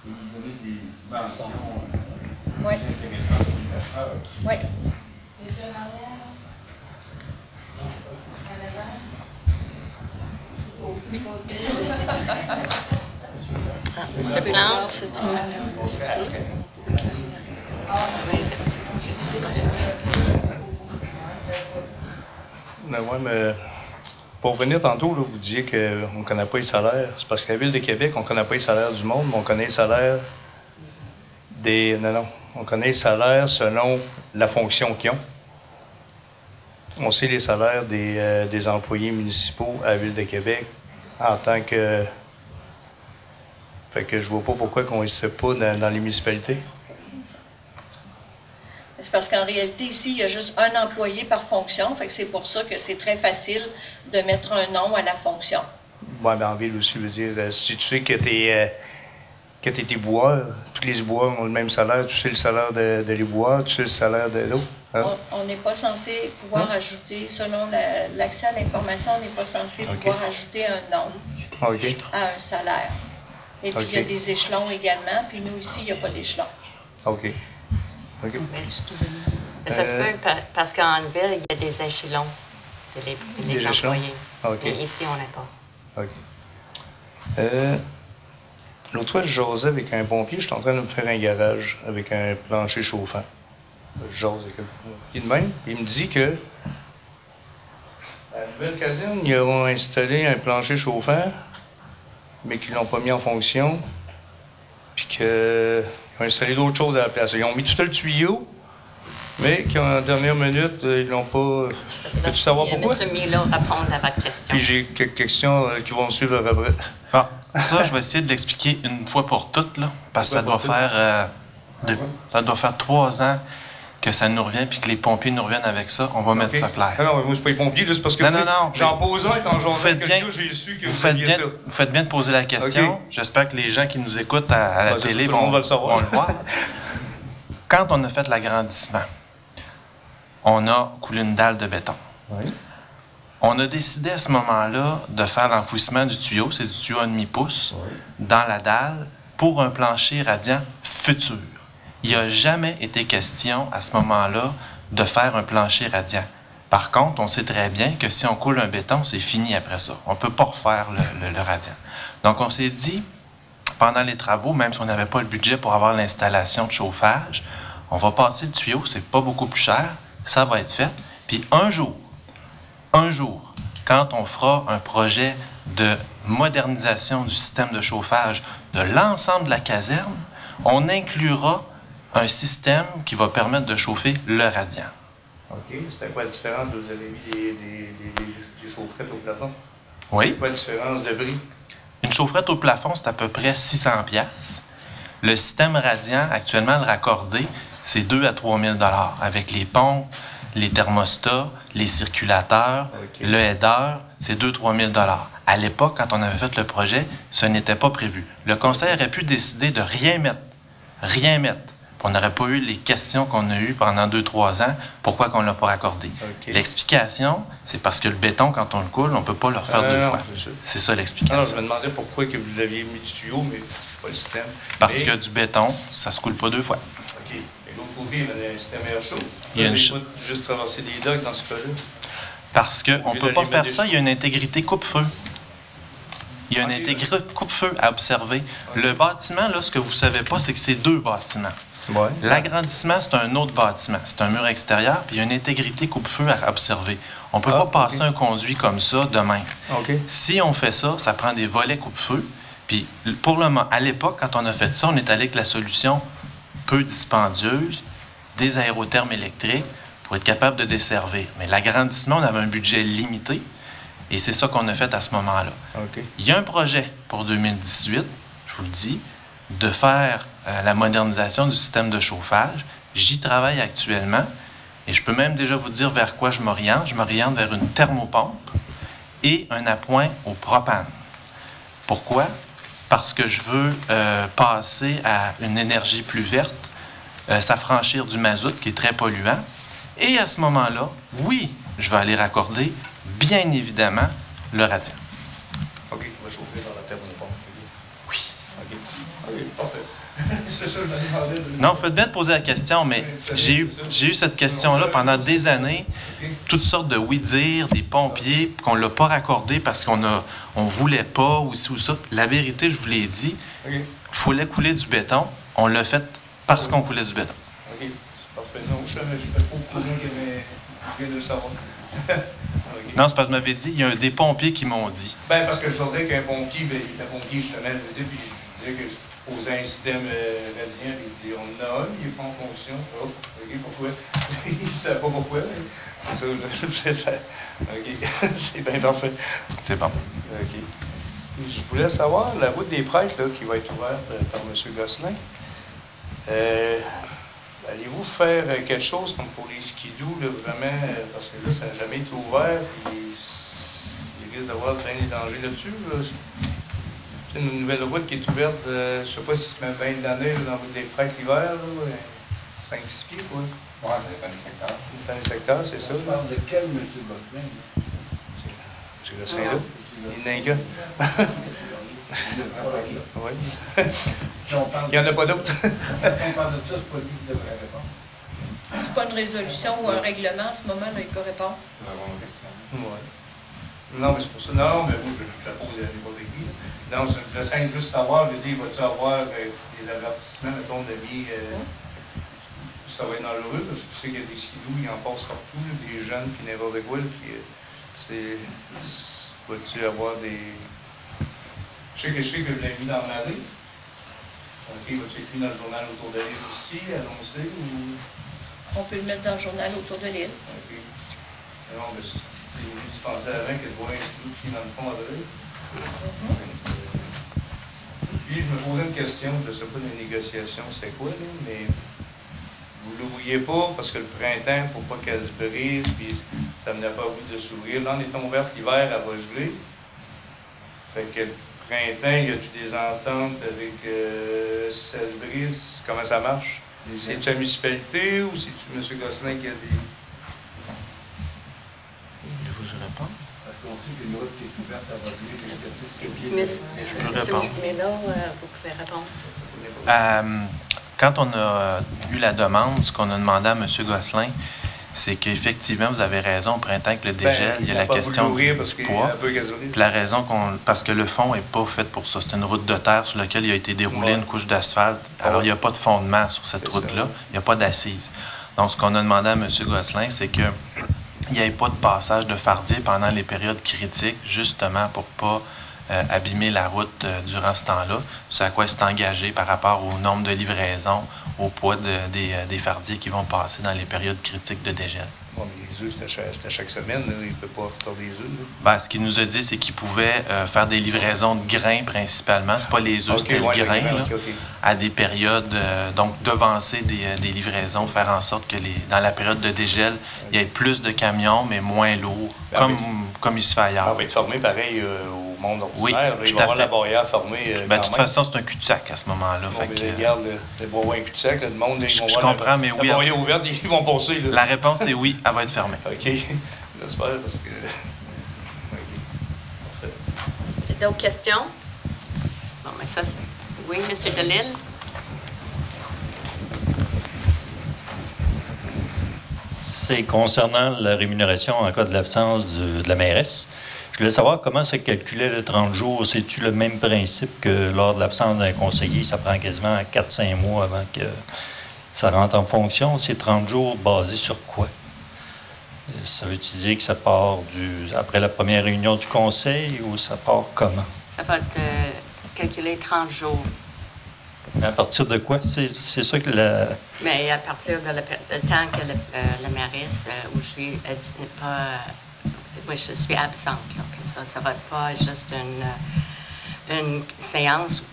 Vous donner des dimensions Oui. intéressantes. Oui. Monsieur Plante. Oui, mais pour revenir tantôt, là, vous disiez qu'on ne connaît pas les salaires. C'est parce qu'à la Ville de Québec, on ne connaît pas les salaires du monde, mais on connaît les salaires des... Non. On connaît les salaires selon la fonction qu'ils ont. On sait les salaires des employés municipaux à la Ville de Québec en tant que Fait que je vois pas pourquoi qu'on ne sait pas dans les municipalités. C'est parce qu'en réalité, ici, il y a juste un employé par fonction. Fait que c'est pour ça que c'est très facile de mettre un nom à la fonction. Ouais, mais en ville aussi, je veux dire, si tu sais que tes boueurs, tous les boueurs ont le même salaire, tu sais le salaire de les boueurs, tu sais le salaire de l'autre. Hein? On n'est pas censé pouvoir ajouter, selon l'accès à l'information, on n'est pas censé pouvoir ajouter un nom à un salaire. Et puis, il y a des échelons également. Puis nous, ici, il n'y a pas d'échelon. OK. Ça se peut parce qu'en ville, il y a des échelons de les employés. Mais ici, on n'a pas. OK. L'autre fois, je jasais avec un pompier. Je suis en train de me faire un garage avec un plancher chauffant. Je jase avec un pompier de même. Il me dit que à la nouvelle caserne, ils ont installé un plancher chauffant, mais qu'ils ne l'ont pas mis en fonction. Puis qu'ils ont installé d'autres choses à la place. Ils ont mis tout le tuyau, mais qu'en dernière minute, ils l'ont pas. Peux-tu savoir pourquoi? M. Milo répondre à votre question. Puis j'ai quelques questions qui vont suivre après. Bon, ça, je vais essayer de l'expliquer une fois pour toutes, là, parce que ça doit faire 3 ans que ça nous revient, puis que les pompiers nous reviennent avec ça. On va mettre ça clair. Non, moi, c'est pas les pompiers, c'est parce que j'en pose un quand j'en fais quelqu'un, j'ai su que vous saviez ça. Vous faites bien de poser la question. Okay. J'espère que les gens qui nous écoutent à la télé vont le voir. Quand on a fait l'agrandissement, on a coulé une dalle de béton. Oui. On a décidé à ce moment-là de faire l'enfouissement du tuyau, c'est du tuyau à demi-pouce, dans la dalle, pour un plancher radiant futur. Il n'y a jamais été question à ce moment-là de faire un plancher radiant. Par contre, on sait très bien que si on coule un béton, c'est fini après ça. On ne peut pas refaire le radiant. Donc, on s'est dit, pendant les travaux, même si on n'avait pas le budget pour avoir l'installation de chauffage, on va passer le tuyau, c'est pas beaucoup plus cher, ça va être fait. Puis un jour, quand on fera un projet de modernisation du système de chauffage de l'ensemble de la caserne, on inclura un système qui va permettre de chauffer le radiant. OK. C'était quoi la différence? Vous avez mis des chaufferettes au plafond? Oui. C'est quoi la différence de prix? Une chaufferette au plafond, c'est à peu près 600$. Le système radiant, actuellement, le raccordé, c'est 2 à 3 000 $, avec les pompes, les thermostats, les circulateurs, le header, c'est 2 à 3 000 $. À l'époque, quand on avait fait le projet, ce n'était pas prévu. Le conseil aurait pu décider de rien mettre. On n'aurait pas eu les questions qu'on a eues pendant 2-3 ans. Pourquoi qu'on ne l'a pas raccordé? L'explication, c'est parce que le béton, quand on le coule, on ne peut pas le refaire 2 fois. C'est ça l'explication. Je me demandais pourquoi que vous aviez mis du tuyau, mais pas le système. Parce que du béton, ça ne se coule pas 2 fois. OK. Et l'autre côté, il y a un système air chaud. Il y a juste traverser des docks dans ce cas-là. Parce qu'on ne peut pas faire ça, il y a une intégrité coupe-feu. Il y a une intégrité coupe-feu à observer. Le bâtiment, là, ce que vous ne savez pas, c'est que c'est 2 bâtiments. Ouais. L'agrandissement, c'est un autre bâtiment. C'est un mur extérieur, puis il y a une intégrité coupe-feu à observer. On ne peut pas passer un conduit comme ça demain. Si on fait ça, ça prend des volets coupe-feu. Puis pour le moment, à l'époque, quand on a fait ça, on est allé avec la solution peu dispendieuse, des aérothermes électriques, pour être capable de desservir. Mais l'agrandissement, on avait un budget limité, et c'est ça qu'on a fait à ce moment-là. Il y a un projet pour 2018, je vous le dis, de faire la modernisation du système de chauffage. J'y travaille actuellement et je peux même déjà vous dire vers quoi je m'oriente. Je m'oriente vers une thermopompe et un appoint au propane. Pourquoi? Parce que je veux passer à une énergie plus verte, s'affranchir du mazout qui est très polluant. Et à ce moment-là, oui, je vais aller raccorder, bien évidemment, le radiant. OK, on va chauffer dans la thermopompe. Oui. OK, parfait. C'est ça, je me demandais. Non, faites bien de poser la question, mais j'ai eu cette question-là pendant des années. Toutes sortes de oui-dire, des pompiers, qu'on ne l'a pas raccordé parce qu'on ne voulait pas, ou ci ou ça. La vérité, je vous l'ai dit, il fallait couler du béton. On l'a fait parce qu'on coulait du béton. OK, parfait. Non, je ne suis pas au courant qu'il y avait de le savoir. Non, c'est parce que je m'avais dit, il y a des pompiers qui m'ont dit. Bien, parce que je disais qu'un pompier, il est un pompier, justement, puis je disais que je posais un système radiant, puis il dit, on en a un, il n'est pas en fonction. Oh, OK, pourquoi? Il ne savait pas pourquoi, mais c'est ça, je fais ça. OK, c'est bien parfait. C'est bon. OK. Je voulais savoir, la route des prêtres là, qui va être ouverte par M. Gosselin, allez-vous faire quelque chose comme pour les skidoo, là, vraiment, parce que là, ça n'a jamais été ouvert, puis il risque d'avoir plein de dangers là-dessus. Là. C'est une nouvelle route qui est ouverte, je ne sais pas si c'est même 20 d'années dans la route des prêtres l'hiver, 5-6 pieds, quoi. Oui, ça dépend des secteurs. Ça dépend des secteurs, c'est ça. On parle de quel M. Gosselin? C'est le Saint-Là. Il n'y en a qu'un. Oui. Il n'y en a pas d'autres. On parle de ça, c'est pas lui qui devrait répondre. C'est pas une résolution ou un règlement, à ce moment-là, il peut répondre. Ouais. Non, mais c'est pour ça. Non, mais moi, je la pose à n'importe qui. Non, j'essaie juste savoir, je dis, va-tu avoir des avertissements, mettons, de vie, ça va être dangereux, parce que je sais qu'il y a des skidoo, ils en passent partout, là, des jeunes, puis n'importe quoi, puis va-tu avoir des... Je sais que je l'ai mis dans ma vie. OK, va-tu écrire dans le journal autour de l'île aussi, annoncé, ou... On peut le mettre dans le journal autour de l'île. OK. Non, mais tu pensais avant qu'il y ait un skidoo qui est dans le fond de l'île. Puis, je me posais une question, je ne sais pas, les négociations, c'est quoi, là, mais vous ne l'ouvriez pas parce que le printemps, pour pas qu'elle se brise, puis ça ne venait pas à bout de s'ouvrir. Là, en étant ouverte l'hiver, elle va geler. Fait que le printemps, y a-tu des ententes avec si ça se brise, comment ça marche? C'est-tu la municipalité ou c'est-tu M. Gosselin qui a des... Je réponds. Parce qu'on sait qu'une route qui est ouverte à votre vie, Monsieur Miller, vous pouvez répondre. Quand on a eu la demande, ce qu'on a demandé à M. Gosselin, c'est qu'effectivement, vous avez raison, au printemps avec le dégel, il y a la question du poids. La raison parce que le fond n'est pas fait pour ça. C'est une route de terre sur laquelle il a été déroulé une couche d'asphalte. Alors, il n'y a pas de fondement sur cette route-là. Il n'y a pas d'assise. Donc, ce qu'on a demandé à M. Gosselin, c'est qu'il n'y ait pas de passage de fardier pendant les périodes critiques, justement pour ne pas abîmer la route durant ce temps-là. C'est à quoi il s'est engagé par rapport au nombre de livraisons, au poids des fardiers qui vont passer dans les périodes critiques de dégel. Bon, mais les œufs, c'était chaque semaine. Là. Il ne peut pas faire des œufs. Ben, ce qu'il nous a dit, c'est qu'il pouvait faire des livraisons de grains principalement. C'est pas les œufs, c'était le grain. À des périodes, donc devancer des livraisons, faire en sorte que dans la période de dégel, il y ait plus de camions, mais moins lourds, comme il se fait ailleurs. On va être formé pareil au monde ordinaire. Oui, il va y avoir la barrière formée. De toute façon, c'est un cul-de-sac à ce moment-là. Bon, regarde, le bois un cul-de-sac, le monde, ils vont je comprends, mais oui. La barrière ouverte, ils vont passer. Là. La réponse est oui, elle va être fermée. OK. J'espère parce que. Parfait. D'autres questions? Bon, mais ça, c'est... Oui, M. Delisle? C'est concernant la rémunération en cas de l'absence de la mairesse. Je voulais savoir comment se calculait le 30 jours. C'est-tu le même principe que lors de l'absence d'un conseiller? Ça prend quasiment 4-5 mois avant que ça rentre en fonction. C'est 30 jours basés sur quoi? Ça veut-tu dire que ça part après la première réunion du conseil ou ça part comment? Ça va être calculé 30 jours. Mais à partir de quoi? C'est ça que la... Mais à partir de le temps que la mairesse, où je suis, moi, je suis absente. Là, ça ne va être pas juste une séance,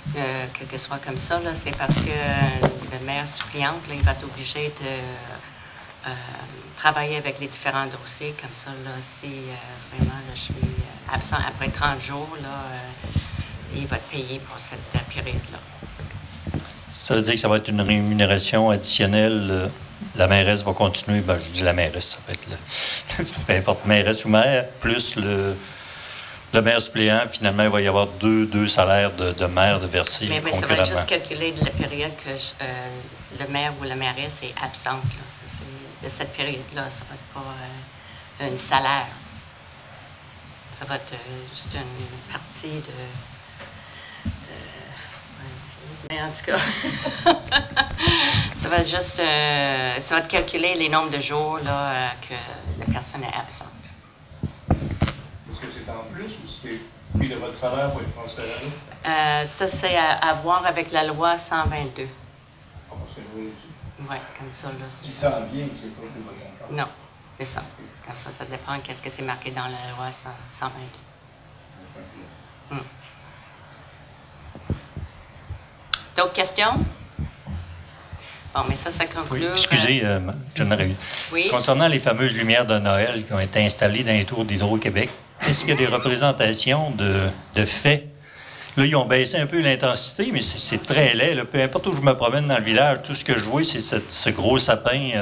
quelque soit comme ça. C'est parce que le maire suppléante, là, il va être obligé de travailler avec les différents dossiers. Comme ça, là, si vraiment là, je suis absent après 30 jours, là, il va être payé pour cette période-là. Ça veut dire que ça va être une rémunération additionnelle. La mairesse va continuer, je dis la mairesse, ça peut être peu importe, mairesse ou maire, plus le maire suppléant. Finalement, il va y avoir deux salaires de maire de verser mais ça va être juste calculé de la période que le maire ou la mairesse est absente. Là. De cette période-là, ça va être pas un salaire. Ça va être juste une partie de... Mais en tout cas, ça va juste ça va calculer les nombres de jours là, que la personne est absente. Est-ce que c'est en plus ou c'est puis de votre salaire pour être transféré là? Ça, c'est à voir avec la loi 122. Ah, c'est vrai. Oui, comme ça, là, c'est ça. Ça vient, c'est pas plus votre. Non, c'est ça. Comme ça dépend qu'est-ce que c'est marqué dans la loi 122. D'autres questions? Bon, mais ça conclut. Oui, excusez, j'en aurais eu. Oui. Concernant les fameuses lumières de Noël qui ont été installées dans les tours d'Hydro-Québec, est-ce qu'il y a des représentations de faits? Là, ils ont baissé un peu l'intensité, mais c'est très laid. Là. Peu importe où je me promène dans le village, tout ce que je vois, c'est ce gros sapin.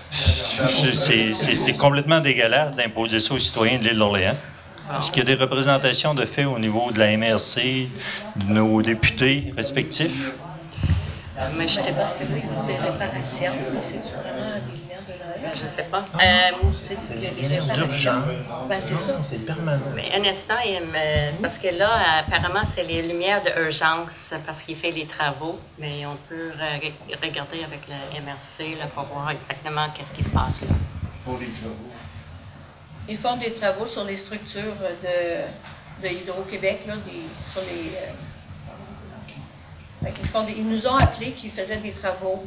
C'est complètement dégueulasse d'imposer ça aux citoyens de l'île d'Orléans. Est-ce qu'il y a des représentations de faits au niveau de la MRC, de nos députés respectifs? Mais je t'ai Parce que là, ils font des réparations, mais c'est vraiment des lumières de Noël. Je sais pas. C'est des réparations. Ben, c'est ça. C'est permanent. Mais un instant, parce que là, apparemment, c'est les lumières d'urgence parce qu'il fait les travaux, mais on peut regarder avec le MRC là, pour voir exactement qu'est-ce qui se passe là. Pour les travaux. Ils font des travaux sur les structures de Hydro-Québec, là, sur les... ils nous ont appelés qu'ils faisaient des travaux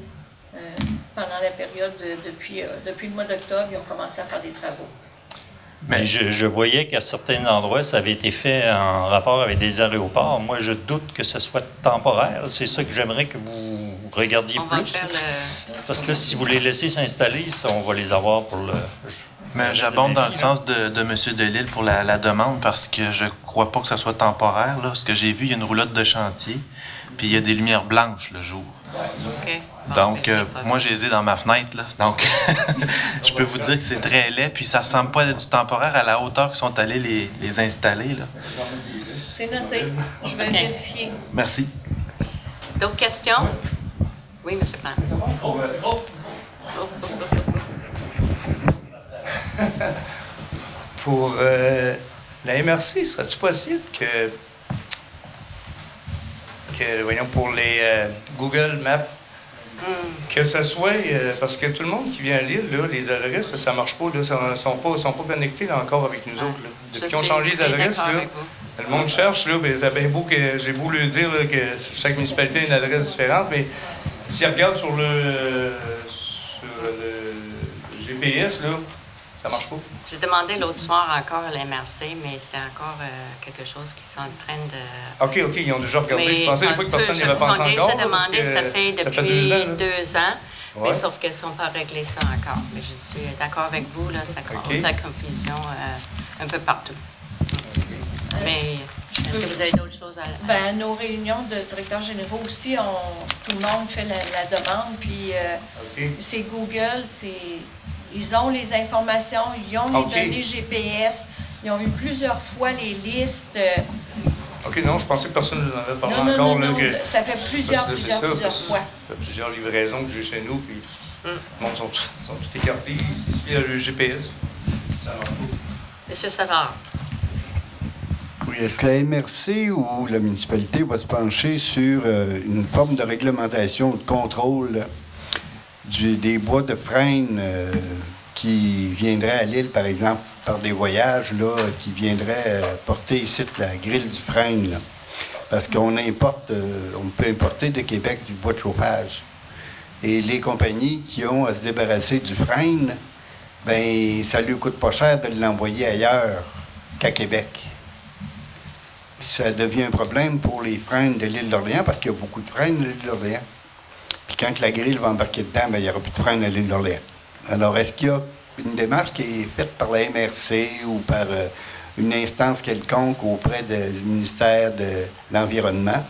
pendant la période depuis le mois d'octobre, ils ont commencé à faire des travaux. Mais je voyais qu'à certains endroits, ça avait été fait en rapport avec des aéroports. Moi, je doute que ce soit temporaire. C'est ça que j'aimerais que vous regardiez plus. Parce que là, si vous les laissez s'installer, on va les avoir pour le... Mais j'abonde dans le sens de M. Delisle pour la demande parce que je crois pas que ça soit temporaire. Là. Ce que j'ai vu, il y a une roulotte de chantier, puis il y a des lumières blanches le jour. Okay. Donc, moi, je les ai dans ma fenêtre. Là. Donc, je peux vous dire que c'est très laid, puis ça ressemble pas à du temporaire à la hauteur qu'ils sont allés les installer. Là. C'est noté. Je vais vérifier. Merci. D'autres questions? Oui, M. Plante. Pour la MRC, serait-il possible voyons, pour les Google Maps, que ce soit, parce que tout le monde qui vient à l'île, là, les adresses, ça ne marche pas, ils ne sont pas connectés là, encore avec nous autres. Là. Depuis qu'ils ont changé les adresses, là, le monde cherche, là, ben, c'est bien beau que j'ai beau lui dire là, que chaque municipalité a une adresse différente, mais s'ils regardent sur le GPS, là, ça marche pas. J'ai demandé l'autre soir encore à la MRC, mais c'est encore quelque chose qu'ils sont en train de... OK, ils ont déjà regardé. Mais je pensais des fois que personne n'y avait pensé encore. Ils ont déjà demandé, ça fait depuis 2 ans, ouais. mais sauf qu'ils ne sont pas réglés ça encore. Mais je suis d'accord avec vous, là, ça cause la confusion un peu partout. Mais est-ce que vous avez d'autres choses à... À nos réunions de directeurs généraux aussi, tout le monde fait la demande, puis c'est Google, ils ont les informations, ils ont les données GPS, ils ont eu plusieurs fois les listes. OK, non, je pensais que personne ne nous en avait parlé non, encore. Non, que, ça fait plusieurs fois. Ça fait plusieurs livraisons que j'ai chez nous, puis le monde sont tous écartés, ils se fient le GPS. Ça marche pas. Monsieur Savard. Oui, est-ce que la MRC ou la municipalité va se pencher sur une forme de réglementation, de contrôle des bois de frêne qui viendraient à l'île, par exemple, par des voyages, là, qui viendraient porter ici la grille du frêne, là. Parce qu'on importe, on peut importer de Québec du bois de chauffage. Et les compagnies qui ont à se débarrasser du frêne, bien, ça lui coûte pas cher de l'envoyer ailleurs qu'à Québec. Ça devient un problème pour les frênes de l'île d'Orléans, parce qu'il y a beaucoup de frênes de l'île d'Orléans. Puis quand la grille va embarquer dedans, bien, il n'y aura plus de frênes à l'île d'Orléans. Alors, est-ce qu'il y a une démarche qui est faite par la MRC ou par une instance quelconque auprès du ministère de l'Environnement?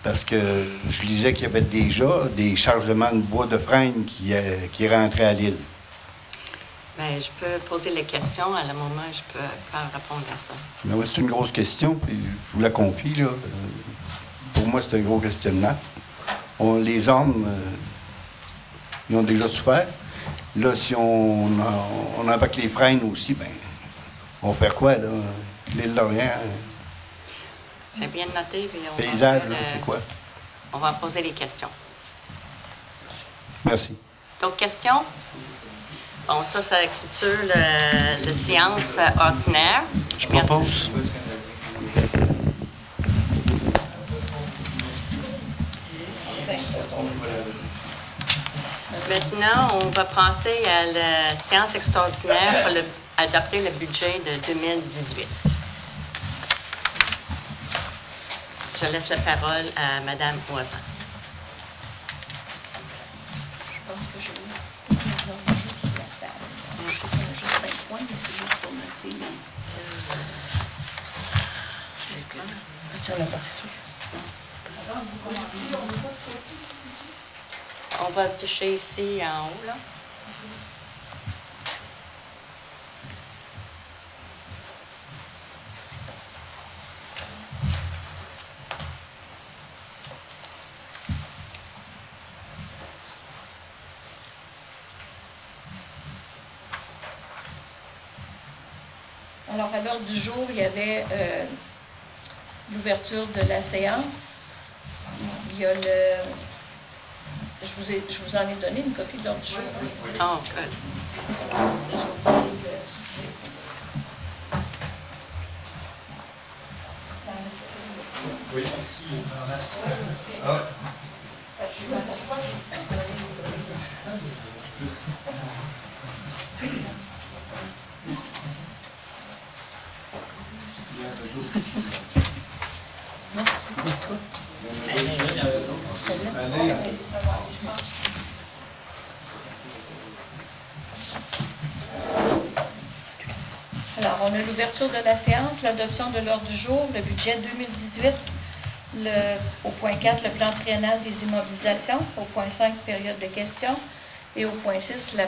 Parce que je lisais qu'il y avait déjà des chargements de bois de frêne qui rentraient à l'île. Bien, je peux poser les questions. À le moment, je peux pas répondre à ça. Non, c'est une grosse question, puis je vous la confie, là. Pour moi, c'est un gros questionnement. Les hommes, ils ont déjà souffert. Là, si on embarque les freins aussi, bien, on va faire quoi, là? L'île d'Orléans. C'est bien noté. Puis paysage, là, c'est quoi? On va poser les questions. Merci. D'autres questions? Bon, ça clôture la séance ordinaire. Je propose. Maintenant, on va passer à la séance extraordinaire pour adopter le budget de 2018. je laisse la parole à Mme Voisin. Je pense que je laisse l'ordre du jour sur la table. Je sais qu'on a juste 5 points, mais c'est juste pour noter. Qu'est-ce que... Sur la partie. On va afficher ici en haut, là. Alors, à l'ordre du jour, il y avait l'ouverture de la séance. Il y a le... Je vous en ai donné une copie de l'ordre du jour. Oh, good. Oui, merci. Ah. Alors, on a l'ouverture de la séance, l'adoption de l'ordre du jour, le budget 2018, au point 4, le plan triennal des immobilisations, au point 5, période de questions, et au point 6, la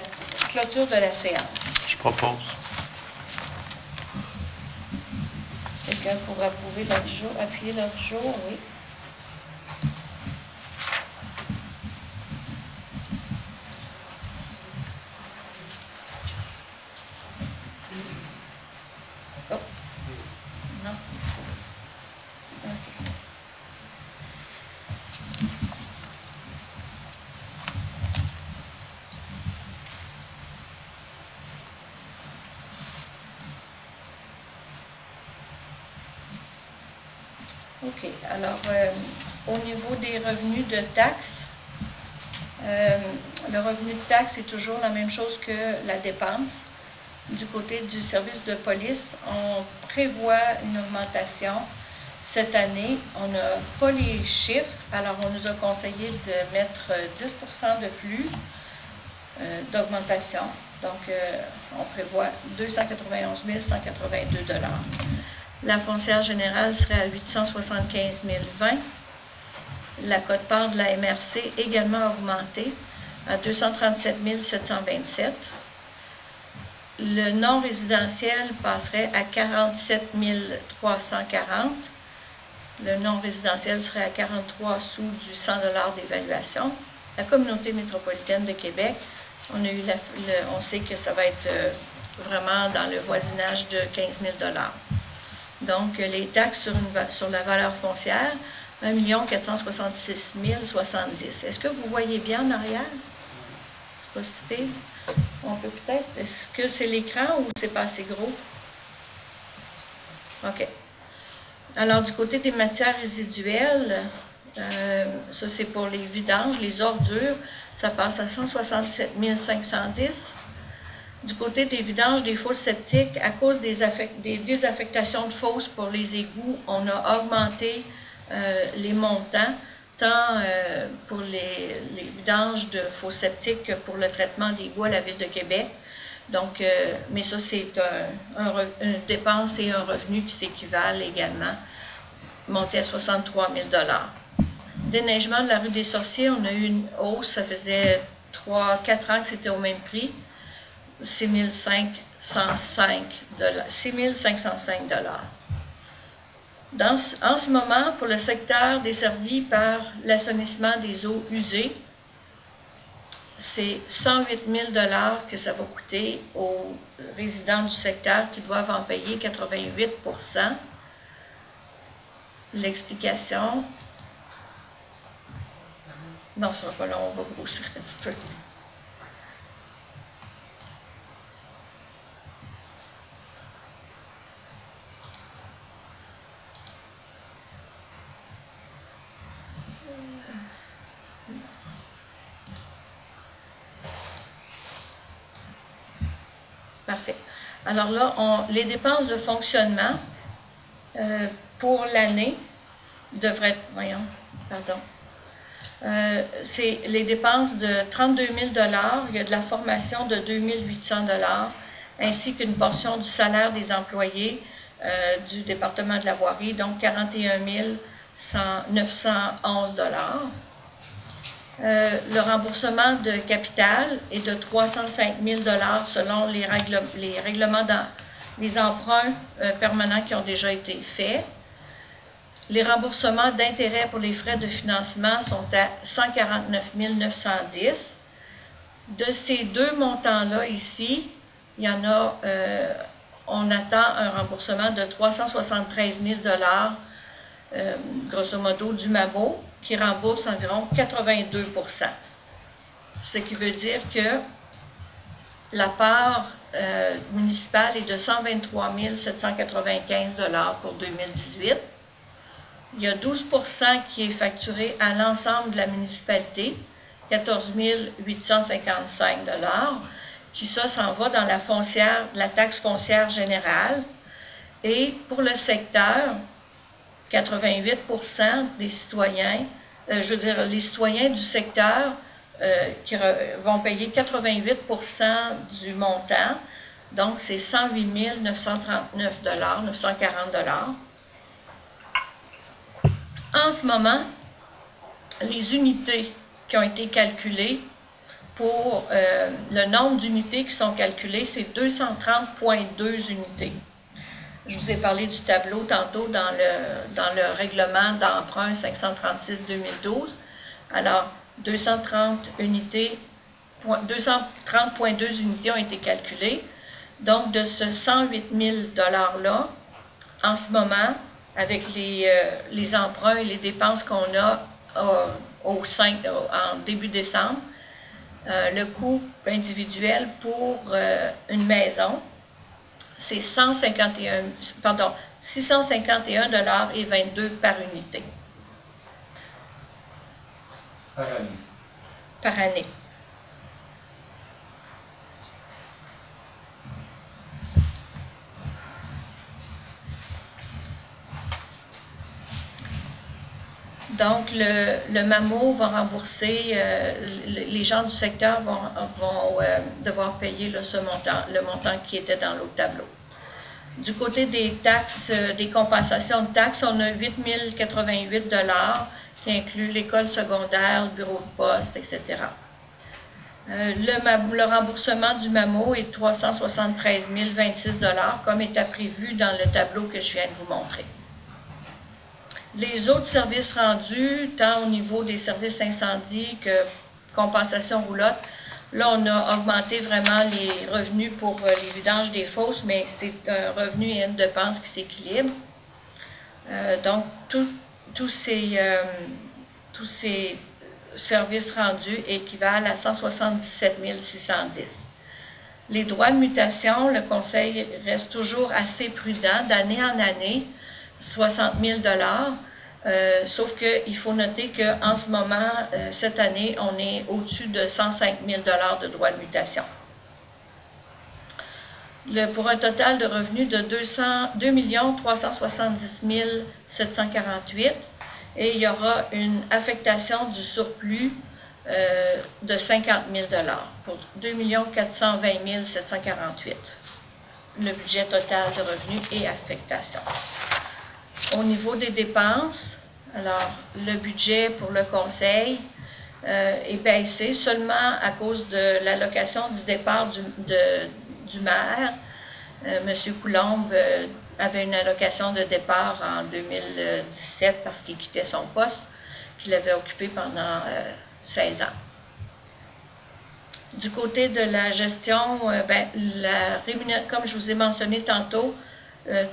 clôture de la séance. Je propose. Quelqu'un pour approuver l'ordre du jour, appuyer l'ordre du jour, oui. Oh. Non. OK. OK. Alors, au niveau des revenus de taxes, le revenu de taxe est toujours la même chose que la dépense. Du côté du service de police, on prévoit une augmentation. Cette année, on n'a pas les chiffres, alors on nous a conseillé de mettre 10 % de plus d'augmentation. Donc, on prévoit 291 182 $. La foncière générale serait à 875 020 $. La quote-part de la MRC également augmentée à 237 727 $. Le non-résidentiel passerait à 47 340 $. Le non-résidentiel serait à 43 sous du 100 $ d'évaluation. La communauté métropolitaine de Québec, on sait que ça va être vraiment dans le voisinage de 15 000 $. Donc, les taxes sur la valeur foncière, 1 466 070 $. Est-ce que vous voyez bien en arrière? C'est pas si pire. On peut peut-être... Est-ce que c'est l'écran ou c'est pas assez gros? OK. Alors, du côté des matières résiduelles, ça c'est pour les vidanges, les ordures, ça passe à 167 510 $. Du côté des vidanges des fosses septiques, à cause des désaffectations de fosses pour les égouts, on a augmenté les montants, tant pour les vidanges de fosses septiques que pour le traitement des égouts à la Ville de Québec. Donc, mais ça, c'est une dépense et un revenu qui s'équivalent également, monté à 63 000 $. Déneigement de la rue des Sorciers, on a eu une hausse, ça faisait 3-4 ans que c'était au même prix, 6 505 $. En ce moment, pour le secteur desservi par l'assainissement des eaux usées, c'est 108 000 $ que ça va coûter aux résidents du secteur qui doivent en payer 88 %. L'explication... Non, ce sera pas long, on va grossir un petit peu. Parfait. Alors là, les dépenses de fonctionnement pour l'année, devrait être, voyons, pardon. C'est les dépenses de 32 000 $, il y a de la formation de 2 800 $, ainsi qu'une portion du salaire des employés du département de la voirie, donc 41 911 $. Le remboursement de capital est de 305 000 $ selon les règlements les emprunts permanents qui ont déjà été faits. Les remboursements d'intérêts pour les frais de financement sont à 149 910. De ces deux montants-là ici, il y en a, on attend un remboursement de 373 000 $, grosso modo, du MAMO, qui rembourse environ 82 %. Ce qui veut dire que la part municipale est de 123 795 $ pour 2018. Il y a 12 % qui est facturé à l'ensemble de la municipalité, 14 855 $, qui ça s'en va dans la taxe foncière générale. Et pour le secteur, 88 % des citoyens, les citoyens du secteur qui vont payer 88 % du montant, donc c'est 108 939 $, 940 $. En ce moment, les unités qui ont été calculées pour le nombre d'unités qui sont calculées, c'est 230,2 unités. Je vous ai parlé du tableau tantôt dans le règlement d'emprunt 536-2012. Alors, 230,2 unités ont été calculées. Donc, de ce 108 000 $-là, en ce moment, avec les emprunts et les dépenses qu'on a en début décembre, le coût individuel pour une maison, c'est 651,22 $ par unité. Par année. Par année. Donc, le MAMO va rembourser, les gens du secteur vont devoir payer là, le montant qui était dans l'autre tableau. Du côté des taxes, des compensations de taxes, on a 8 088 $ qui inclut l'école secondaire, le bureau de poste, etc. Le remboursement du MAMO est 373 026 $, comme était prévu dans le tableau que je viens de vous montrer. Les autres services rendus, tant au niveau des services incendie que compensation roulotte, là, on a augmenté vraiment les revenus pour les vidanges des fosses, mais c'est un revenu et une dépense qui s'équilibrent. Donc, tous ces services rendus équivalent à 177 610. Les droits de mutation, le Conseil reste toujours assez prudent d'année en année, 60 000 $, sauf qu'il faut noter qu'en ce moment, cette année, on est au-dessus de 105 000 $ de droits de mutation. Pour un total de revenus de 2 370 748, et il y aura une affectation du surplus de 50 000 $, pour 2 420 748, le budget total de revenus et affectation. Au niveau des dépenses, alors le budget pour le conseil est baissé seulement à cause de l'allocation du départ du maire. M. Coulombe avait une allocation de départ en 2017 parce qu'il quittait son poste qu'il avait occupé pendant 16 ans. Du côté de la gestion, comme je vous ai mentionné tantôt,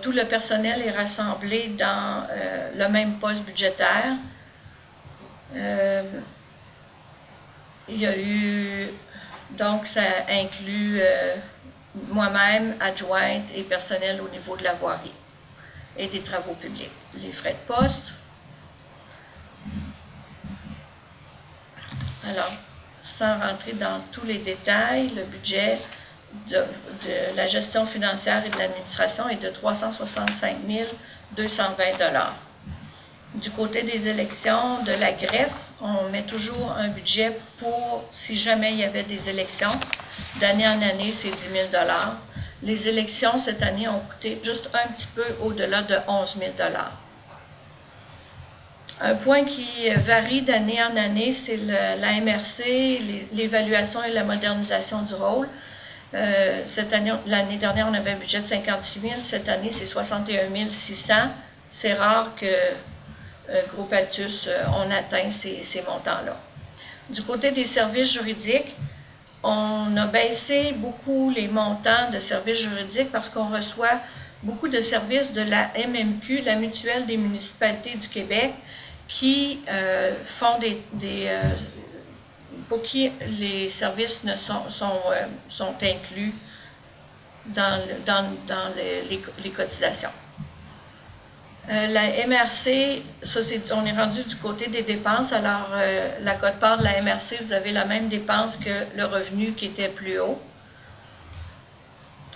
tout le personnel est rassemblé dans le même poste budgétaire. Il y a eu, donc ça inclut moi-même, adjointe et personnel au niveau de la voirie et des travaux publics. Les frais de poste. Alors, sans rentrer dans tous les détails, le budget de la gestion financière et de l'administration est de 365 220 $. Du côté des élections, de la greffe, on met toujours un budget pour si jamais il y avait des élections. D'année en année, c'est 10 000 $. Les élections, cette année, ont coûté juste un petit peu au-delà de 11 000 $. Un point qui varie d'année en année, c'est la MRC, l'évaluation et la modernisation du rôle. L'année dernière, on avait un budget de 56 000. Cette année, c'est 61 600. C'est rare que Groupe Altus, on atteint ces montants-là. Du côté des services juridiques, on a baissé beaucoup les montants de services juridiques parce qu'on reçoit beaucoup de services de la MMQ, la Mutuelle des municipalités du Québec, qui font pour qui les services sont inclus dans les cotisations. La MRC, on est rendu du côté des dépenses. Alors, la quote-part de la MRC, vous avez la même dépense que le revenu qui était plus haut.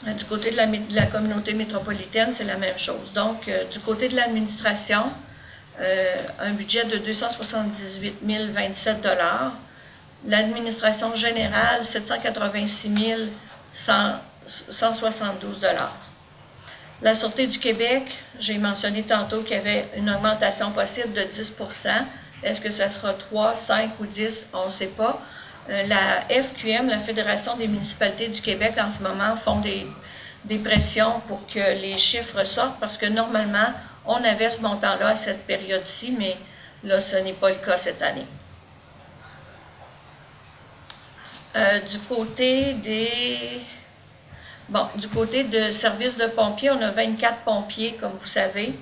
Du côté de la communauté métropolitaine, c'est la même chose. Donc, du côté de l'administration, un budget de 278 027 $. L'administration générale, 786 172 $. La Sûreté du Québec, j'ai mentionné tantôt qu'il y avait une augmentation possible de 10 %. Est-ce que ça sera 3, 5 ou 10? On ne sait pas. La FQM, la Fédération des municipalités du Québec, en ce moment, font des pressions pour que les chiffres sortent parce que normalement, on avait ce montant-là à cette période-ci, mais là, ce n'est pas le cas cette année. Du côté de services de pompiers, on a 24 pompiers, comme vous savez.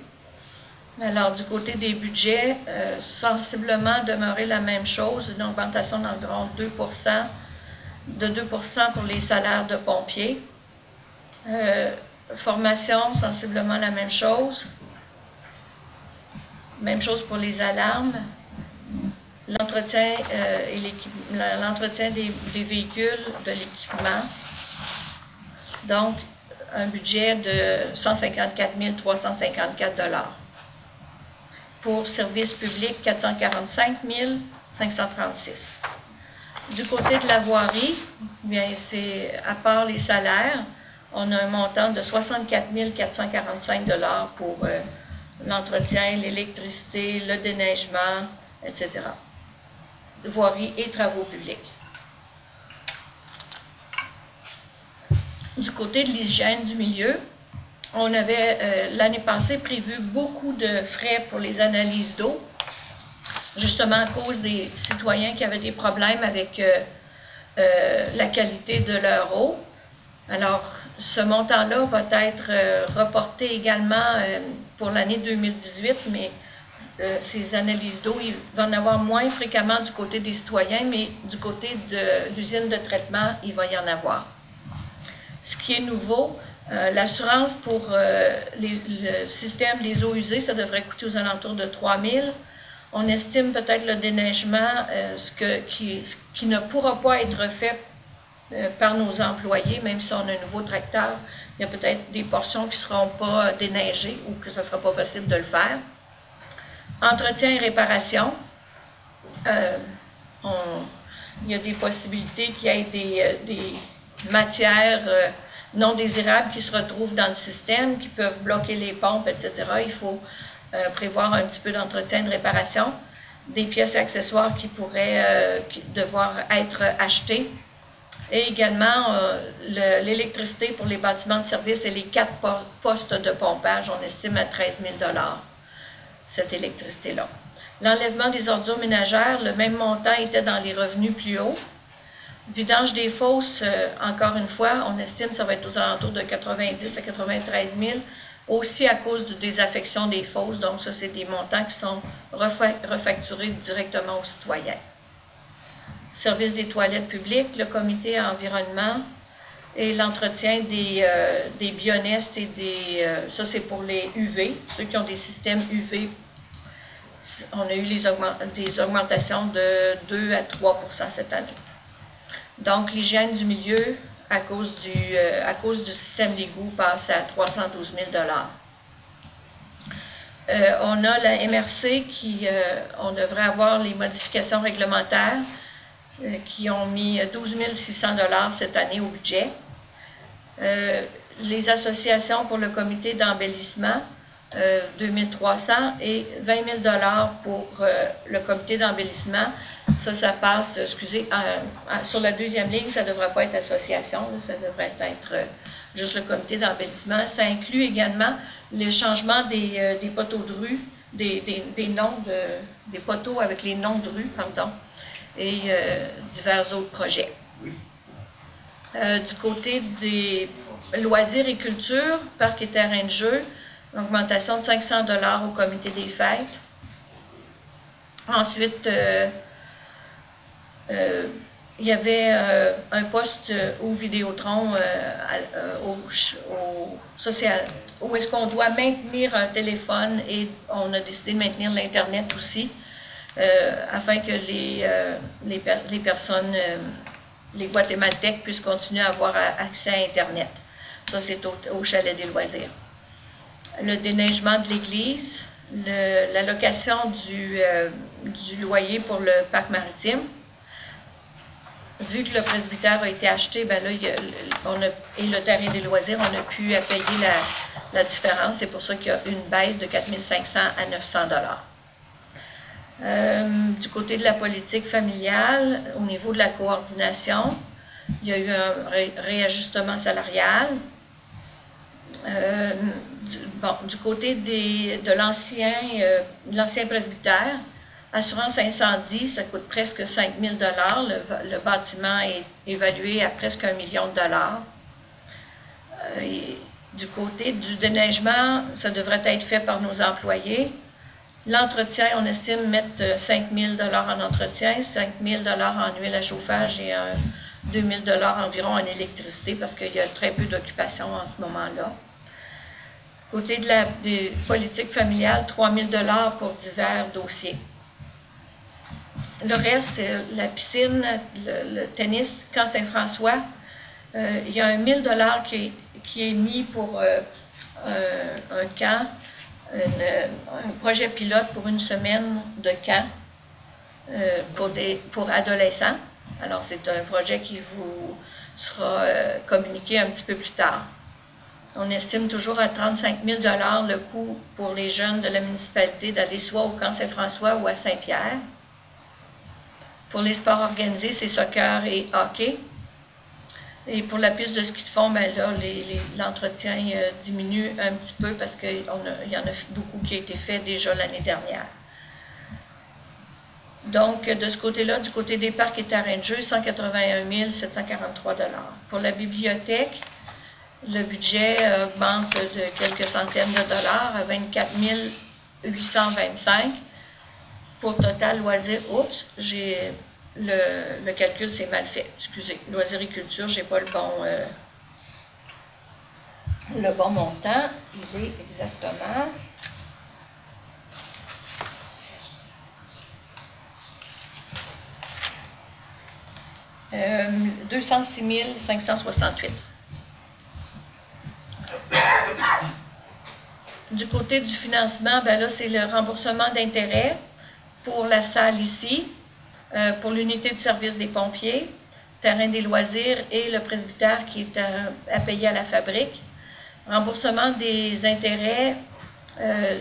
Alors, du côté des budgets, sensiblement demeurer la même chose, une augmentation d'environ 2 %, de 2 % pour les salaires de pompiers. Formation, sensiblement la même chose. Même chose pour les alarmes. L'entretien des véhicules, de l'équipement. Donc, un budget de 154 354 $. Pour services publics, 445 536. Du côté de la voirie, bien, c'est à part les salaires, on a un montant de 64 445 $ pour l'entretien, l'électricité, le déneigement, etc. Voirie et travaux publics. Du côté de l'hygiène du milieu, on avait l'année passée prévu beaucoup de frais pour les analyses d'eau, justement à cause des citoyens qui avaient des problèmes avec la qualité de leur eau. Alors, ce montant-là va être reporté également pour l'année 2018, mais ces analyses d'eau, il va en avoir moins fréquemment du côté des citoyens, mais du côté de l'usine de traitement, il va y en avoir. Ce qui est nouveau, l'assurance pour le système des eaux usées, ça devrait coûter aux alentours de 3 000. On estime peut-être le déneigement, qui ne pourra pas être fait par nos employés, même si on a un nouveau tracteur, il y a peut-être des portions qui ne seront pas déneigées ou que ce ne sera pas possible de le faire. Entretien et réparation. Il y a des possibilités qu'il y ait des matières non désirables qui se retrouvent dans le système, qui peuvent bloquer les pompes, etc. Il faut prévoir un petit peu d'entretien et de réparation. Des pièces et accessoires qui pourraient devoir être achetées. Et également, l'électricité pour les bâtiments de service et les 4 postes de pompage, on estime à 13 000 $, cette électricité-là. L'enlèvement des ordures ménagères, le même montant était dans les revenus plus hauts. Vidange des fosses, encore une fois, on estime que ça va être aux alentours de 90 à 93 000, aussi à cause de désaffection des fosses. Donc, ça, c'est des montants qui sont refacturés directement aux citoyens. Service des toilettes publiques, le comité environnement et l'entretien des bionestes et ça, c'est pour les UV, ceux qui ont des systèmes UV. On a eu des augmentations de 2 à 3 % cette année. Donc, l'hygiène du milieu, à cause du système d'égout, passe à 312 000 $. On a la MRC on devrait avoir les modifications réglementaires qui ont mis 12 600 $ cette année au budget. Les associations pour le comité d'embellissement, 2 300 et 20 000 $ pour le comité d'embellissement. Ça passe, excusez, sur la deuxième ligne, ça ne devrait pas être association, là, ça devrait être juste le comité d'embellissement. Ça inclut également le changement des poteaux de rue, des noms des poteaux avec les noms de rue, pardon, et divers autres projets. Du côté des loisirs et culture, parcs et terrains de jeu, augmentation de 500 $ au comité des fêtes. Ensuite, il y avait un poste au Vidéotron où est-ce qu'on doit maintenir un téléphone et on a décidé de maintenir l'Internet aussi afin que les personnes, les Guatémaltèques puissent continuer à avoir accès à Internet. Ça, c'est au chalet des loisirs. Le déneigement de l'église, l'allocation du loyer pour le parc maritime. Vu que le presbytère a été acheté, ben là, et le terrain des loisirs, on a pu payer la différence. C'est pour ça qu'il y a une baisse de 4 500 à 900 $. Du côté de la politique familiale, au niveau de la coordination, il y a eu un réajustement salarial. Du côté de l'ancien presbytère, assurance incendie, ça coûte presque 5 000 $. Le bâtiment est évalué à presque 1 million de $. Et du côté du déneigement, ça devrait être fait par nos employés. L'entretien, on estime mettre 5 000 $ en entretien, 5 000 $ en huile à chauffage et 2 000 $ environ en électricité parce qu'il y a très peu d'occupation en ce moment-là. Côté des politiques familiales, 3 000 $ pour divers dossiers. Le reste, c'est la piscine, le tennis, Camp Saint-François. Il y a 1 000 $ qui est mis pour un camp, un projet pilote pour une semaine de camp pour adolescents. Alors, c'est un projet qui vous sera communiqué un petit peu plus tard. On estime toujours à 35 000 $ le coût pour les jeunes de la municipalité d'aller soit au Camp Saint-François ou à Saint-Pierre. Pour les sports organisés, c'est soccer et hockey. Et pour la piste de ski de fond, ben là, l'entretien diminue un petit peu parce qu'il y en a beaucoup qui a été fait déjà l'année dernière. Donc, de ce côté-là, du côté des parcs et terrains de jeu, 181 743 $. Pour la bibliothèque, le budget augmente de quelques centaines de dollars à 24 825 $. Pour total loisirs, oups, le calcul c'est mal fait. Excusez, loisirs et culture, j'ai pas le bon montant. Il est exactement 206 568. Du côté du financement, ben là, c'est le remboursement d'intérêts pour la salle ici, pour l'unité de service des pompiers, terrain des loisirs et le presbytère qui est à payer à la fabrique. Remboursement des intérêts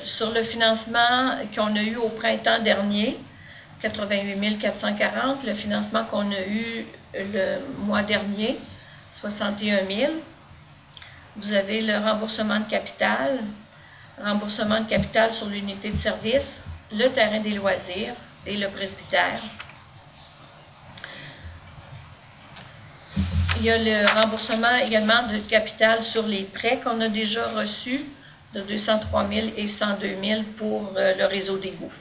sur le financement qu'on a eu au printemps dernier, 88 440. Le financement qu'on a eu le mois dernier, 61 000. Vous avez le remboursement de capital sur l'unité de service, le terrain des loisirs et le presbytère. Il y a le remboursement également de capital sur les prêts qu'on a déjà reçus de 203 000 et 102 000 pour le réseau d'égouts.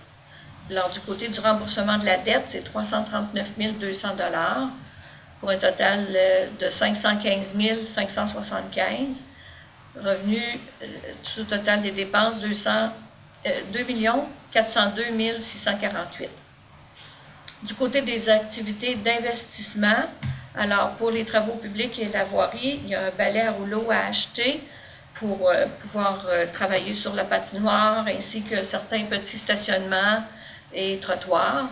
Alors, du côté du remboursement de la dette, c'est 339 200 $ pour un total de 515 575. Revenu sous total des dépenses, 2 402 648. Du côté des activités d'investissement, alors pour les travaux publics et la voirie, il y a un balai à rouleau à acheter pour pouvoir travailler sur la patinoire, ainsi que certains petits stationnements et trottoirs.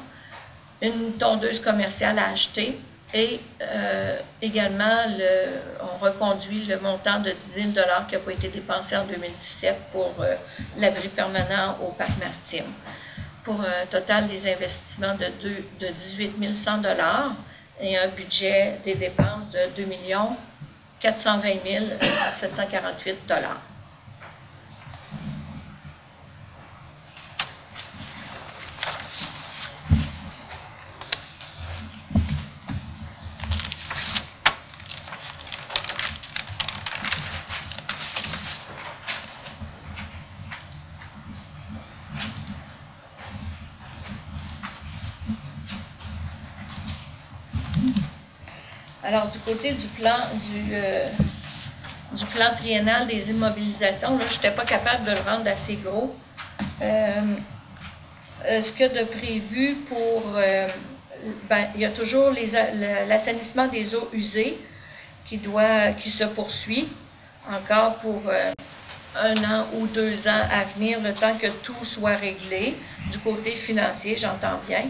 Une tondeuse commerciale à acheter et également, on reconduit le montant de 10 000 $ qui n'a pas été dépensé en 2017 pour l'abri permanent au parc maritime, pour un total des investissements de 18 100 $ et un budget des dépenses de 2 420 748 $. Alors, du côté du plan triennal des immobilisations, là, je n'étais pas capable de le rendre assez gros. Ce qu'il y a de prévu pour... il y a toujours l'assainissement des eaux usées qui se poursuit encore pour 1 an ou 2 ans à venir, le temps que tout soit réglé. Du côté financier, j'entends bien.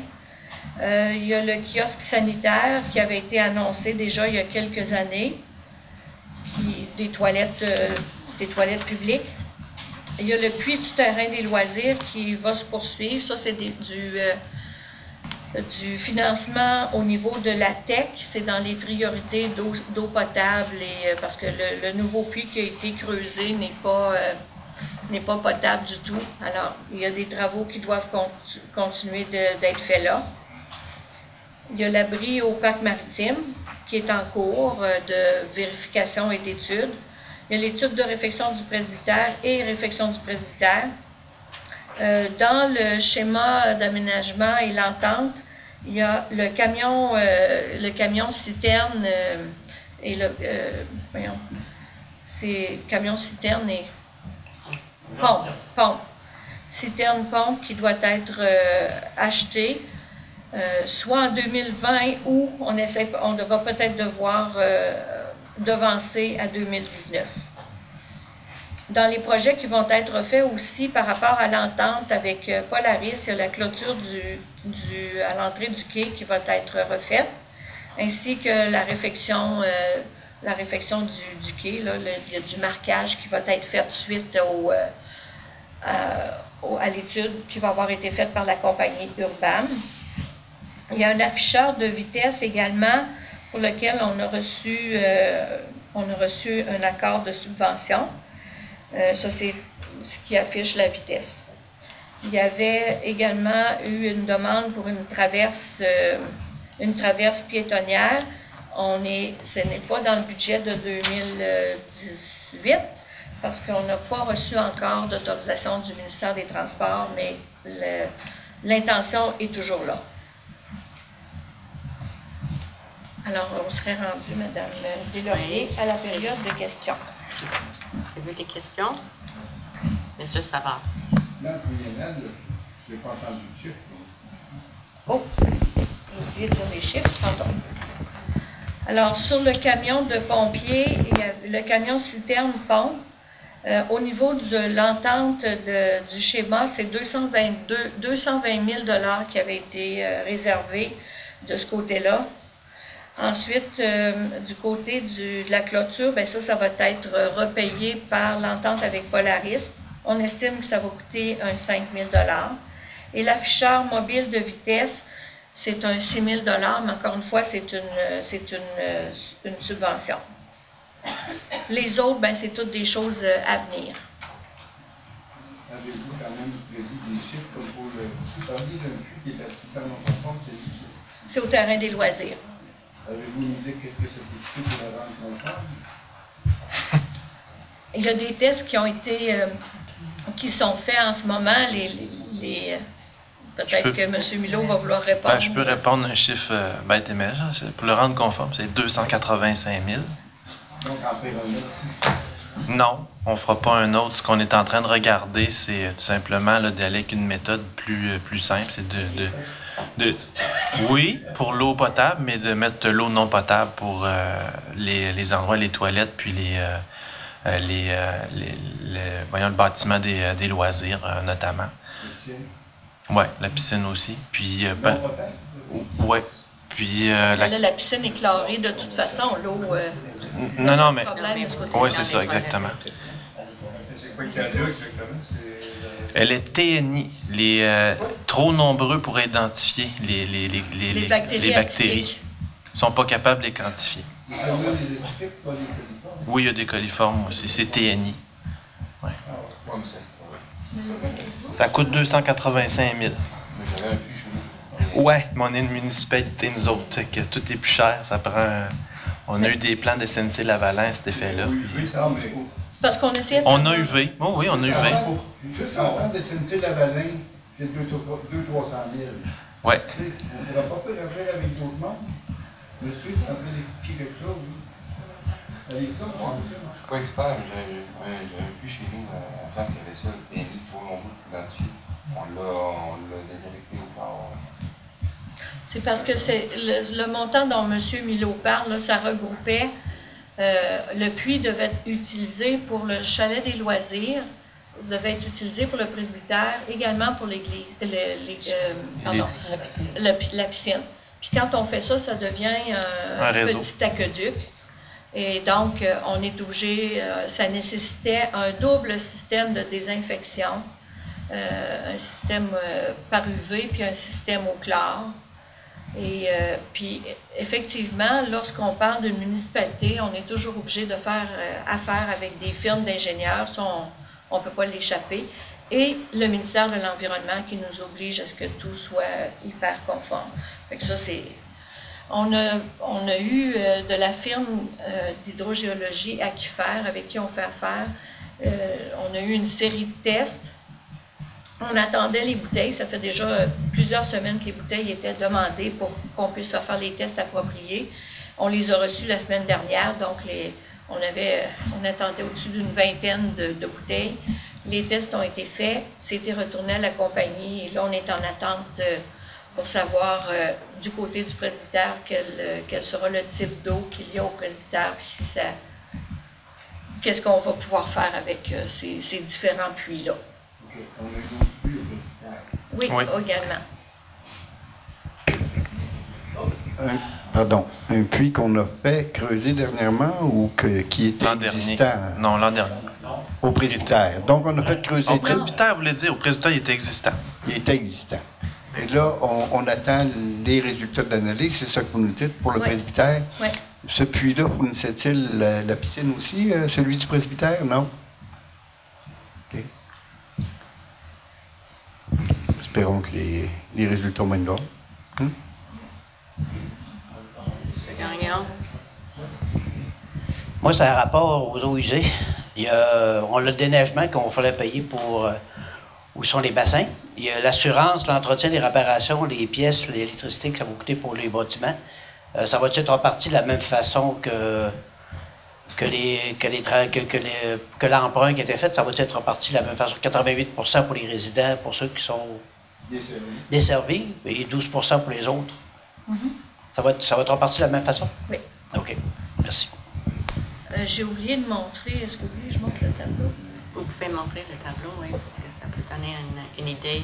Il y a le kiosque sanitaire qui avait été annoncé déjà il y a quelques années, des toilettes publiques. Il y a le puits du terrain des loisirs qui va se poursuivre. Ça, c'est du financement au niveau de la TEC. C'est dans les priorités d'eau potable, parce que le nouveau puits qui a été creusé n'est pas potable du tout. Alors, il y a des travaux qui doivent continuer d'être faits là. Il y a l'abri au parc maritime qui est en cours de vérification et d'études. Il y a l'étude de réfection du presbytère et réfection du presbytère. Dans le schéma d'aménagement et l'entente, il y a le camion citerne et c'est camion citerne et pompe. Citerne pompe qui doit être acheté. Soit en 2020 ou on va peut-être devoir devancer à 2019. Dans les projets qui vont être faits aussi par rapport à l'entente avec Polaris, il y a la clôture à l'entrée du quai qui va être refaite, ainsi que la réfection du quai. Là, il y a du marquage qui va être fait suite à l'étude qui va avoir été faite par la compagnie Urban. Il y a un afficheur de vitesse également pour lequel on a reçu un accord de subvention. Ça, c'est ce qui affiche la vitesse. Il y avait également eu une demande pour une traverse piétonnière. Ce n'est pas dans le budget de 2018 parce qu'on n'a pas reçu encore d'autorisation du ministère des Transports, mais l'intention est toujours là. Alors, on serait rendu, Mme Deslauriers, à la période de questions. Avez-vous des questions? Monsieur Savard. Dans le triennal, je n'ai pas entendu le chiffre. Oh, j'ai oublié de dire les chiffres, pardon. Alors, sur le camion de pompiers, il y a le camion citerne pompe. Au niveau de l'entente du schéma, c'est 220 000 $ qui avaient été réservés de ce côté-là. Ensuite, du côté de la clôture, bien ça va être repayé par l'entente avec Polaris. On estime que ça va coûter un 5 000 $. Et l'afficheur mobile de vitesse, c'est un 6 000 $, mais encore une fois, c'est une subvention. Les autres, bien, c'est toutes des choses à venir. Avez-vous quand même prévu des chiffres comme pour le puits qui est à super non-conforme? C'est au terrain des loisirs. Avez-vous une idée qu'est-ce que ça peut coûter pour la rendre conforme? Il y a des tests qui sont faits en ce moment. Peut-être que M. Milot va vouloir répondre. Je peux répondre un chiffre bête et méchant. Pour le rendre conforme, c'est 285 000. Donc, en faire un autre? Non, on ne fera pas un autre. Ce qu'on est en train de regarder, c'est tout simplement d'aller avec une méthode plus simple. C'est oui, pour l'eau potable, mais de mettre de l'eau non potable pour les endroits, les toilettes, puis le bâtiment des loisirs, notamment. Oui, la piscine aussi. Puis, ouais. Puis, là, la piscine est clarée de toute façon. L'eau. non, mais. Oui, c'est ça, exactement. C'est quoi qu'il y a là exactement? Elle est TNI, trop nombreux pour identifier les bactéries. Ils ne sont pas capables de les quantifier. Oui, il y a des coliformes aussi. C'est TNI. Ouais. Ça coûte 285 000. Ouais, mais on est une municipalité, nous autres, que tout est plus cher. Ça prend. On a eu des plans de SNC-Lavalin à cet effet-là. Parce qu'on essayait de... On a UV. Oh, oui, on a UV. Juste en plan de SNC-Lavalin, il y a 200 000 300 000. Ouais. On ne pourra pas faire affaire avec d'autres mondes. Monsieur est en train d'expliquer quelque chose. Je ne suis pas expert, mais j'ai un puits chez nous à faire qui avait ça, et il trop nombreux pour l'identifier. On l'a désinfecté au corps. C'est parce que c'est le montant dont M. Milo parle, là, ça regroupait. Le puits devait être utilisé pour le chalet des loisirs, devait être utilisé pour le presbytère, également pour l'église, la piscine. Puis quand on fait ça, ça devient un petit aqueduc. Et donc, on est obligé, ça nécessitait un double système de désinfection, un système par UV puis un système au chlore. Et puis, effectivement, lorsqu'on parle d'une municipalité, on est toujours obligé de faire affaire avec des firmes d'ingénieurs, ça, on ne peut pas l'échapper, et le ministère de l'Environnement qui nous oblige à ce que tout soit hyper conforme. Fait que ça, c'est... On a eu de la firme d'hydrogéologie Aquifer avec qui on fait affaire. On a eu une série de tests. On attendait les bouteilles. Ça fait déjà plusieurs semaines que les bouteilles étaient demandées pour qu'on puisse faire les tests appropriés. On les a reçus la semaine dernière, donc on attendait au-dessus d'une vingtaine de bouteilles. Les tests ont été faits, c'était retourné à la compagnie et là on est en attente pour savoir du côté du presbytère quel sera le type d'eau qu'il y a au presbytère, puis si ça, qu'est-ce qu'on va pouvoir faire avec ces différents puits-là. OK. On a eu d'autres puits au presbytère. Oui, également. Un puits qu'on a fait creuser dernièrement ou qui était existant? Non, l'an dernier. Au presbytère. Donc, on a fait creuser... Au presbytère, vous voulez dire? Au presbytère, il était existant. Il était existant. Et là, on attend les résultats de l'analyse, c'est ça que vous nous dites, pour le presbytère. Oui. Ce puits-là fournissait-il la piscine aussi, celui du presbytère? Non? OK. Espérons que les résultats vont être bons. C'est gagnant. Moi, c'est un rapport aux eaux usées. On a le déneigement qu'on fallait payer pour où sont les bassins. Il y a l'assurance, l'entretien, les réparations, les pièces, l'électricité que ça va coûter pour les bâtiments. Ça va être reparti de la même façon que l'emprunt qui a été fait. Ça va être reparti de la même façon. 88 % pour les résidents, pour ceux qui sont desservis, et 12 % pour les autres. Ça va être reparti de la même façon? Oui. OK. Merci. J'ai oublié de montrer. Est-ce que vous voulez que je montre le tableau? Vous pouvez montrer le tableau, oui, parce que ça peut donner une idée.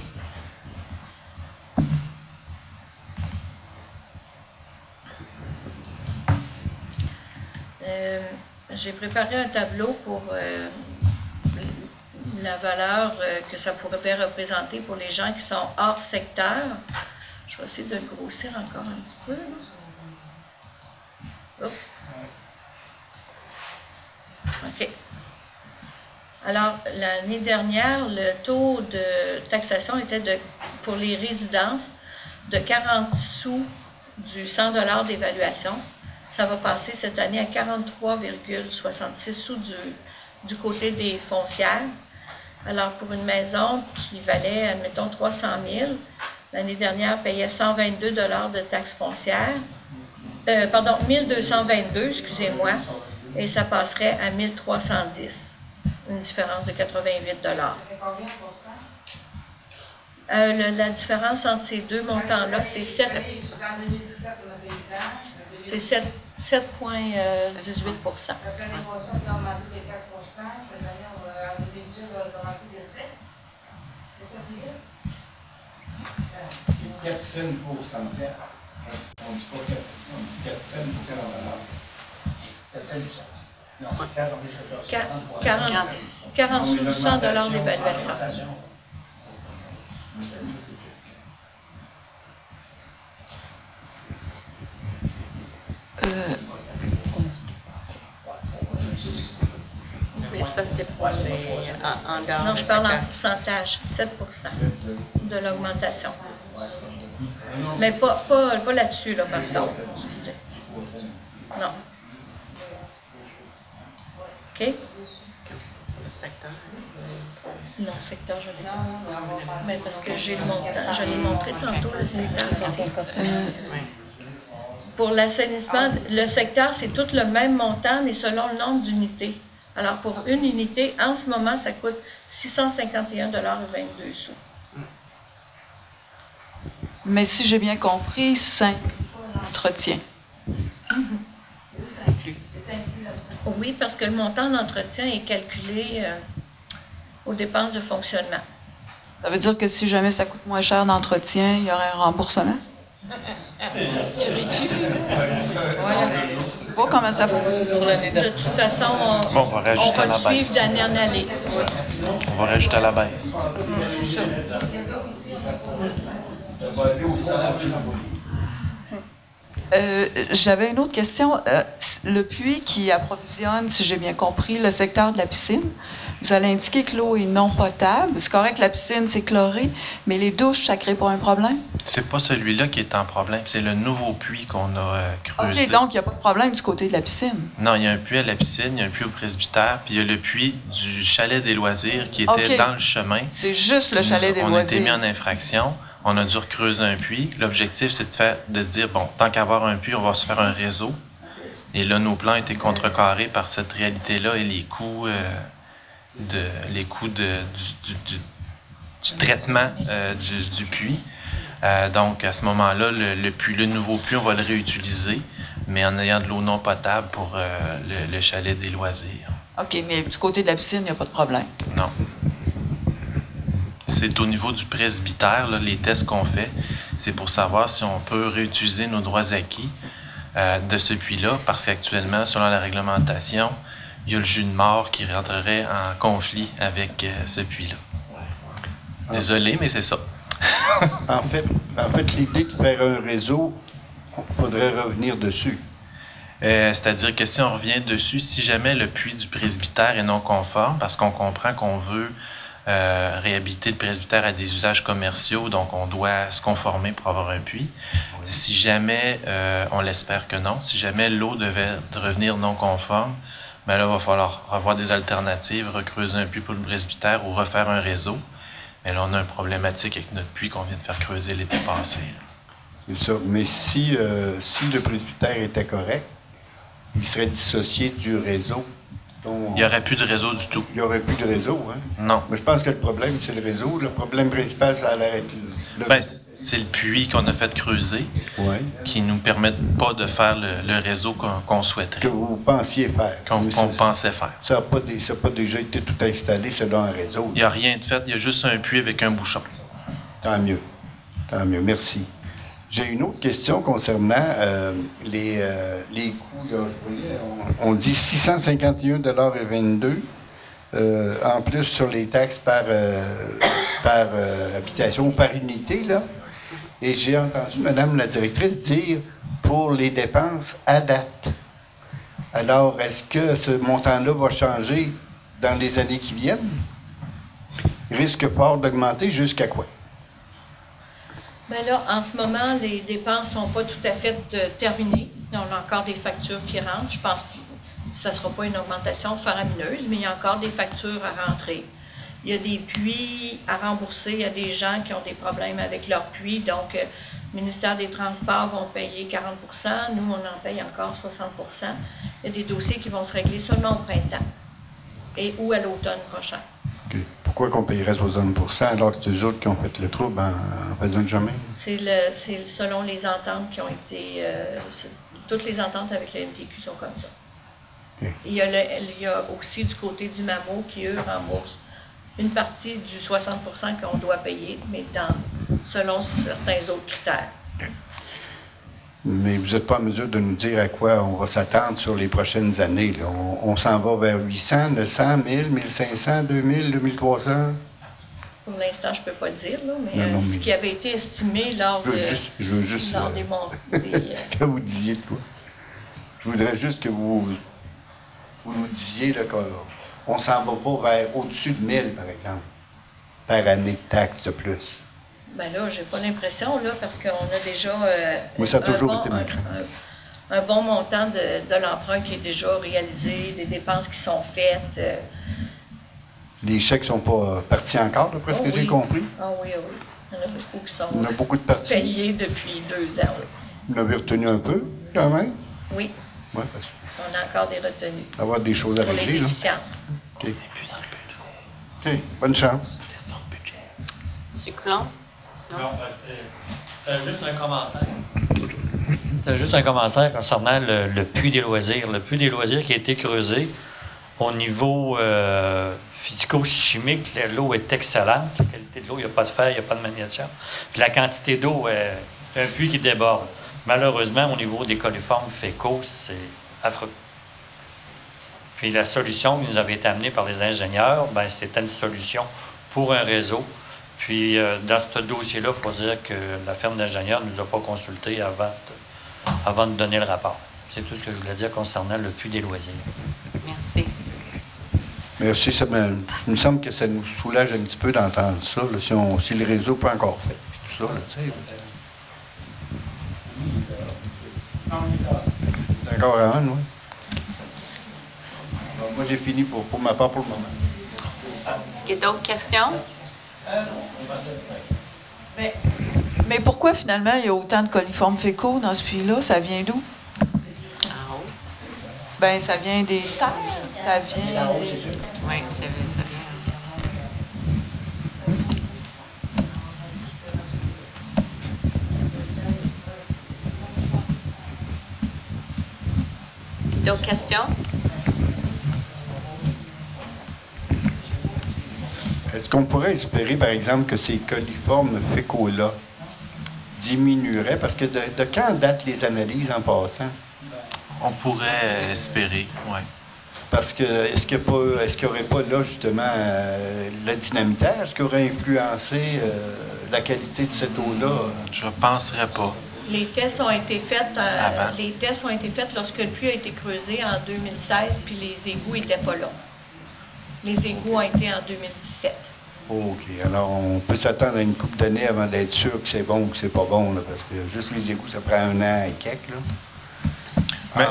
J'ai préparé un tableau pour la valeur que ça pourrait représenter pour les gens qui sont hors secteur. Je vais essayer de le grossir encore un petit peu. Oh. OK. Alors, l'année dernière, le taux de taxation était pour les résidences de 40 sous du 100 $ d'évaluation. Ça va passer cette année à 43,66 sous du côté des foncières. Alors, pour une maison qui valait, admettons, 300 000, l'année dernière, payait 122 $ de taxes foncières. 1222, excusez-moi, et ça passerait à 1310. Une différence de 88 $. La différence entre ces deux montants-là, c'est 7,18 %. secteur, c'est-à-dire réduire le rempli des dettes. C'est ça que vous dites? 4 cents pour 100 piastres. On ne dit pas 4 cents, on dit 4 cents pour 100 $. 40 sous 100 $ d'évaluation. Mais ça, c'est pour les en dehors. Non, je du parle en secteur. pourcentage, 7 % de l'augmentation. Mais pas là-dessus, là, par contre. Non. OK? Le secteur, est-ce que- Non, secteur, je l'ai pas. Mais parce que j'ai le montant. Je l'ai montré tantôt, le secteur ici. Pour l'assainissement, le secteur, c'est tout le même montant, mais selon le nombre d'unités. Alors, pour une unité, en ce moment, ça coûte 651,22 $. Mais si j'ai bien compris, c'est entretien. Oui, parce que le montant d'entretien est calculé aux dépenses de fonctionnement. Ça veut dire que si jamais ça coûte moins cher d'entretien, il y aurait un remboursement? Tu ris-tu? Je sais pas comment ça fonctionne. De toute façon, Bon, on va rajouter on à va la le suivre baisse. d'année en année. On va rajouter à la baisse. C'est ça. J'avais une autre question. Le puits qui approvisionne, si j'ai bien compris, le secteur de la piscine, vous allez indiquer que l'eau est non potable. C'est correct que la piscine, c'est chloré, mais les douches, ça ne crée pas un problème? C'est pas celui-là qui est en problème, c'est le nouveau puits qu'on a creusé. OK, donc il n'y a pas de problème du côté de la piscine. Non, il y a un puits à la piscine, il y a un puits au presbytère, puis il y a le puits du chalet des loisirs qui était OK. dans le chemin. C'est juste le chalet des On a été mis loisirs. en infraction. On a dû recreuser un puits. L'objectif, c'est de se dire, bon, tant qu'avoir un puits, on va se faire un réseau. Et là, nos plans étaient contrecarrés par cette réalité-là et les coûts, du traitement du puits. Donc, à ce moment-là, le nouveau puits, on va le réutiliser, mais en ayant de l'eau non potable pour le chalet des loisirs. OK, mais du côté de la piscine, il n'y a pas de problème. Non. C'est au niveau du presbytère, là, les tests qu'on fait, c'est pour savoir si on peut réutiliser nos droits acquis de ce puits-là, parce qu'actuellement, selon la réglementation, il y a le jus de mort qui rentrerait en conflit avec ce puits-là. Désolé, mais c'est ça. En fait, l'idée de faire un réseau, il faudrait revenir dessus. C'est-à-dire que si on revient dessus, si jamais le puits du presbytère est non conforme, parce qu'on comprend qu'on veut réhabiliter le presbytère à des usages commerciaux, donc on doit se conformer pour avoir un puits. Oui. Si jamais, on l'espère que non, si jamais l'eau devait devenir non conforme, bien là, il va falloir avoir des alternatives, recreuser un puits pour le presbytère ou refaire un réseau. Mais là, on a une problématique avec notre puits qu'on vient de faire creuser l'été passé. C'est ça. Mais si le presbytère était correct, il serait dissocié du réseau. Il n'y aurait plus de réseau du tout. Il n'y aurait plus de réseau, hein? Non. Mais je pense que le problème, c'est le réseau. Le problème principal, ça a l'air d'être Ben, c'est le puits qu'on a fait creuser qui ne nous permet pas de faire le réseau qu'on souhaiterait. Que vous pensiez faire. Qu'on pensait faire. Ça n'a pas déjà été tout installé, c'est dans un réseau. Il n'y a rien de fait. Il y a juste un puits avec un bouchon. Tant mieux. Tant mieux. Merci. J'ai une autre question concernant les coûts. Là, on dit 651,22 $ en plus sur les taxes par habitation ou par unité. Là. Et j'ai entendu Mme la directrice dire pour les dépenses à date. Alors, est-ce que ce montant-là va changer dans les années qui viennent? Il risque fort d'augmenter jusqu'à quoi? Bien là, en ce moment, les dépenses ne sont pas tout à fait terminées. On a encore des factures qui rentrent. Je pense que ça ne sera pas une augmentation faramineuse, mais il y a encore des factures à rentrer. Il y a des puits à rembourser. Il y a des gens qui ont des problèmes avec leurs puits. Donc, le ministère des Transports vont payer 40 %. Nous, on en paye encore 60 %. Il y a des dossiers qui vont se régler seulement au printemps ou à l'automne prochain. Okay. Pourquoi qu'on payerait 60 % alors que c'est eux autres qui ont fait le trouble en faisant le chemin? C'est selon les ententes qui ont été... toutes les ententes avec le MTQ sont comme ça. Il y a aussi du côté du MAMO qui, eux, remboursent une partie du 60 % qu'on doit payer, mais selon certains autres critères. Mais vous n'êtes pas en mesure de nous dire à quoi on va s'attendre sur les prochaines années. Là. On s'en va vers 800, 900, 1000, 1500, 2000, 2300? Pour l'instant, je ne peux pas dire, là, mais ce qui avait été estimé lors je veux juste que vous disiez de quoi. Je voudrais juste que vous nous disiez là, qu'on ne s'en va pas vers au-dessus de 1000, par exemple, par année de taxes de plus. Ben là, j'ai pas l'impression, là, parce qu'on a déjà ça a toujours été un bon montant de l'emprunt qui est déjà réalisé, des dépenses qui sont faites. Les chèques ne sont pas partis encore, d'après ce que j'ai compris? Ah oui, oui. Il y en a beaucoup qui sont Il y en a beaucoup de parties. payés depuis 2 ans, oui. Vous l'avez retenu un peu, quand même? Oui. Oui, parce que On a encore des retenues. avoir des choses à pour régler. les déficiences. OK. OK. Bonne chance. M. Coulomb? Non, c'était juste un commentaire. C'était juste un commentaire concernant le puits des loisirs. Le puits des loisirs qui a été creusé au niveau physico-chimique, l'eau est excellente. La qualité de l'eau, il n'y a pas de fer, il n'y a pas de magnésium. Puis la quantité d'eau est un puits qui déborde. Malheureusement, au niveau des coliformes fécaux, c'est affreux. Puis la solution qui nous avait été amenée par les ingénieurs, ben, c'était une solution pour un réseau. Puis, dans ce dossier-là, il faut dire que la firme d'ingénieurs ne nous a pas consultés avant de donner le rapport. C'est tout ce que je voulais dire concernant le puits des loisirs. Merci. Merci. Il me semble que ça nous soulage un petit peu d'entendre ça, là, si le réseau n'est pas encore fait. Puis tout ça, là, tu sais. C'est encore à un, oui. Bon, moi, j'ai fini pour ma part pour le moment. Est-ce qu'il y a d'autres questions? Mais pourquoi finalement il y a autant de coliformes fécaux dans ce puits-là? Ça vient d'où? En haut. Ben, ça vient des terres. Ça vient des... Oui, ça vient. D'autres questions? Est-ce qu'on pourrait espérer, par exemple, que ces coliformes fécaux-là diminueraient? Parce que de quand datent les analyses en passant? On pourrait espérer, oui. Parce que est-ce qu'il n'y aurait pas là, justement, la dynamitage qui aurait influencé la qualité de cette eau-là? Je ne penserais pas. Les tests ont été faits lorsque le puits a été creusé en 2016, puis les égouts n'étaient pas là. Les égouts ont été en 2017. OK. Alors, on peut s'attendre à une couple d'années avant d'être sûr que c'est bon ou que c'est pas bon, là, parce que juste les égouts, ça prend 1 an et quelques, là. Mais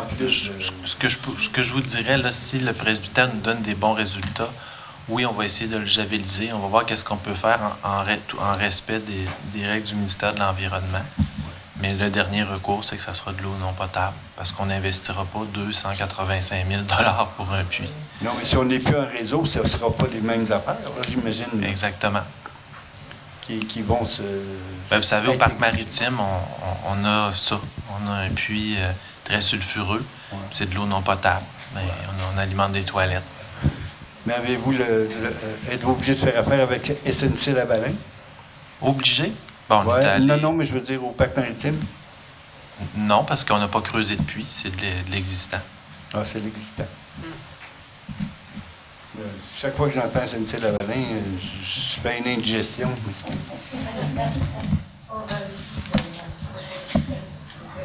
ce que je vous dirais, là, si le presbytère nous donne des bons résultats, oui, on va essayer de le javeliser. On va voir qu'est-ce qu'on peut faire en respect des règles du ministère de l'Environnement. Mais le dernier recours, c'est que ça sera de l'eau non potable, parce qu'on n'investira pas 285 000 $ pour un puits. Non, mais si on n'est plus un réseau, ce ne sera pas les mêmes affaires, là, j'imagine. Exactement. Qui vont se... Vous savez, au parc maritime, on a ça. On a un puits très sulfureux. Ouais. C'est de l'eau non potable. Mais on alimente des toilettes. Mais avez-vous êtes-vous obligé de faire affaire avec SNC-Lavalin? Obligé? Bon, ouais. Allé... Non, mais je veux dire au parc maritime. Non, parce qu'on n'a pas creusé de puits. C'est de l'existant. Ah, c'est l'existant. Chaque fois que j'entends SNC-Lavalin, je fais une indigestion.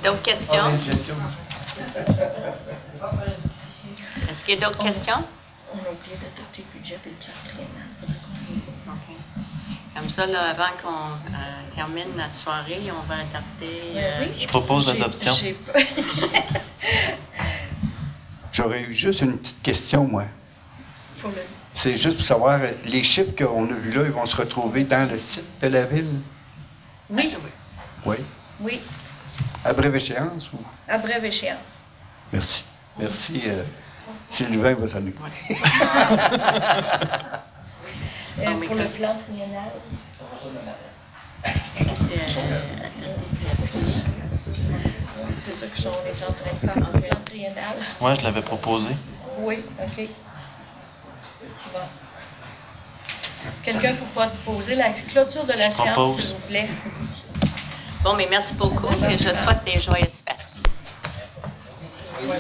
D'autres questions? Est-ce qu'il y a d'autres questions? On a oublié d'adopter le budget et le plan triennal. OK. Comme ça, là, avant qu'on termine notre soirée, on va adopter... Oui. Je propose l'adoption. J'aurais eu juste une petite question, moi. Pour le... C'est juste pour savoir, les chiffres qu'on a vus là, ils vont se retrouver dans le site de la ville? Oui. Oui? Oui. À brève échéance? Ou? À brève échéance. Merci. Merci. Sylvain va saluer. Oui. Pour le plan triennal. C'est ça que on est en train de faire, le plan triennal. Moi, je l'avais proposé. Oui, OK. Bon. Quelqu'un pour proposer la clôture de la séance, s'il vous plaît. Bon, mais merci beaucoup et je souhaite des joyeuses fêtes. Oui,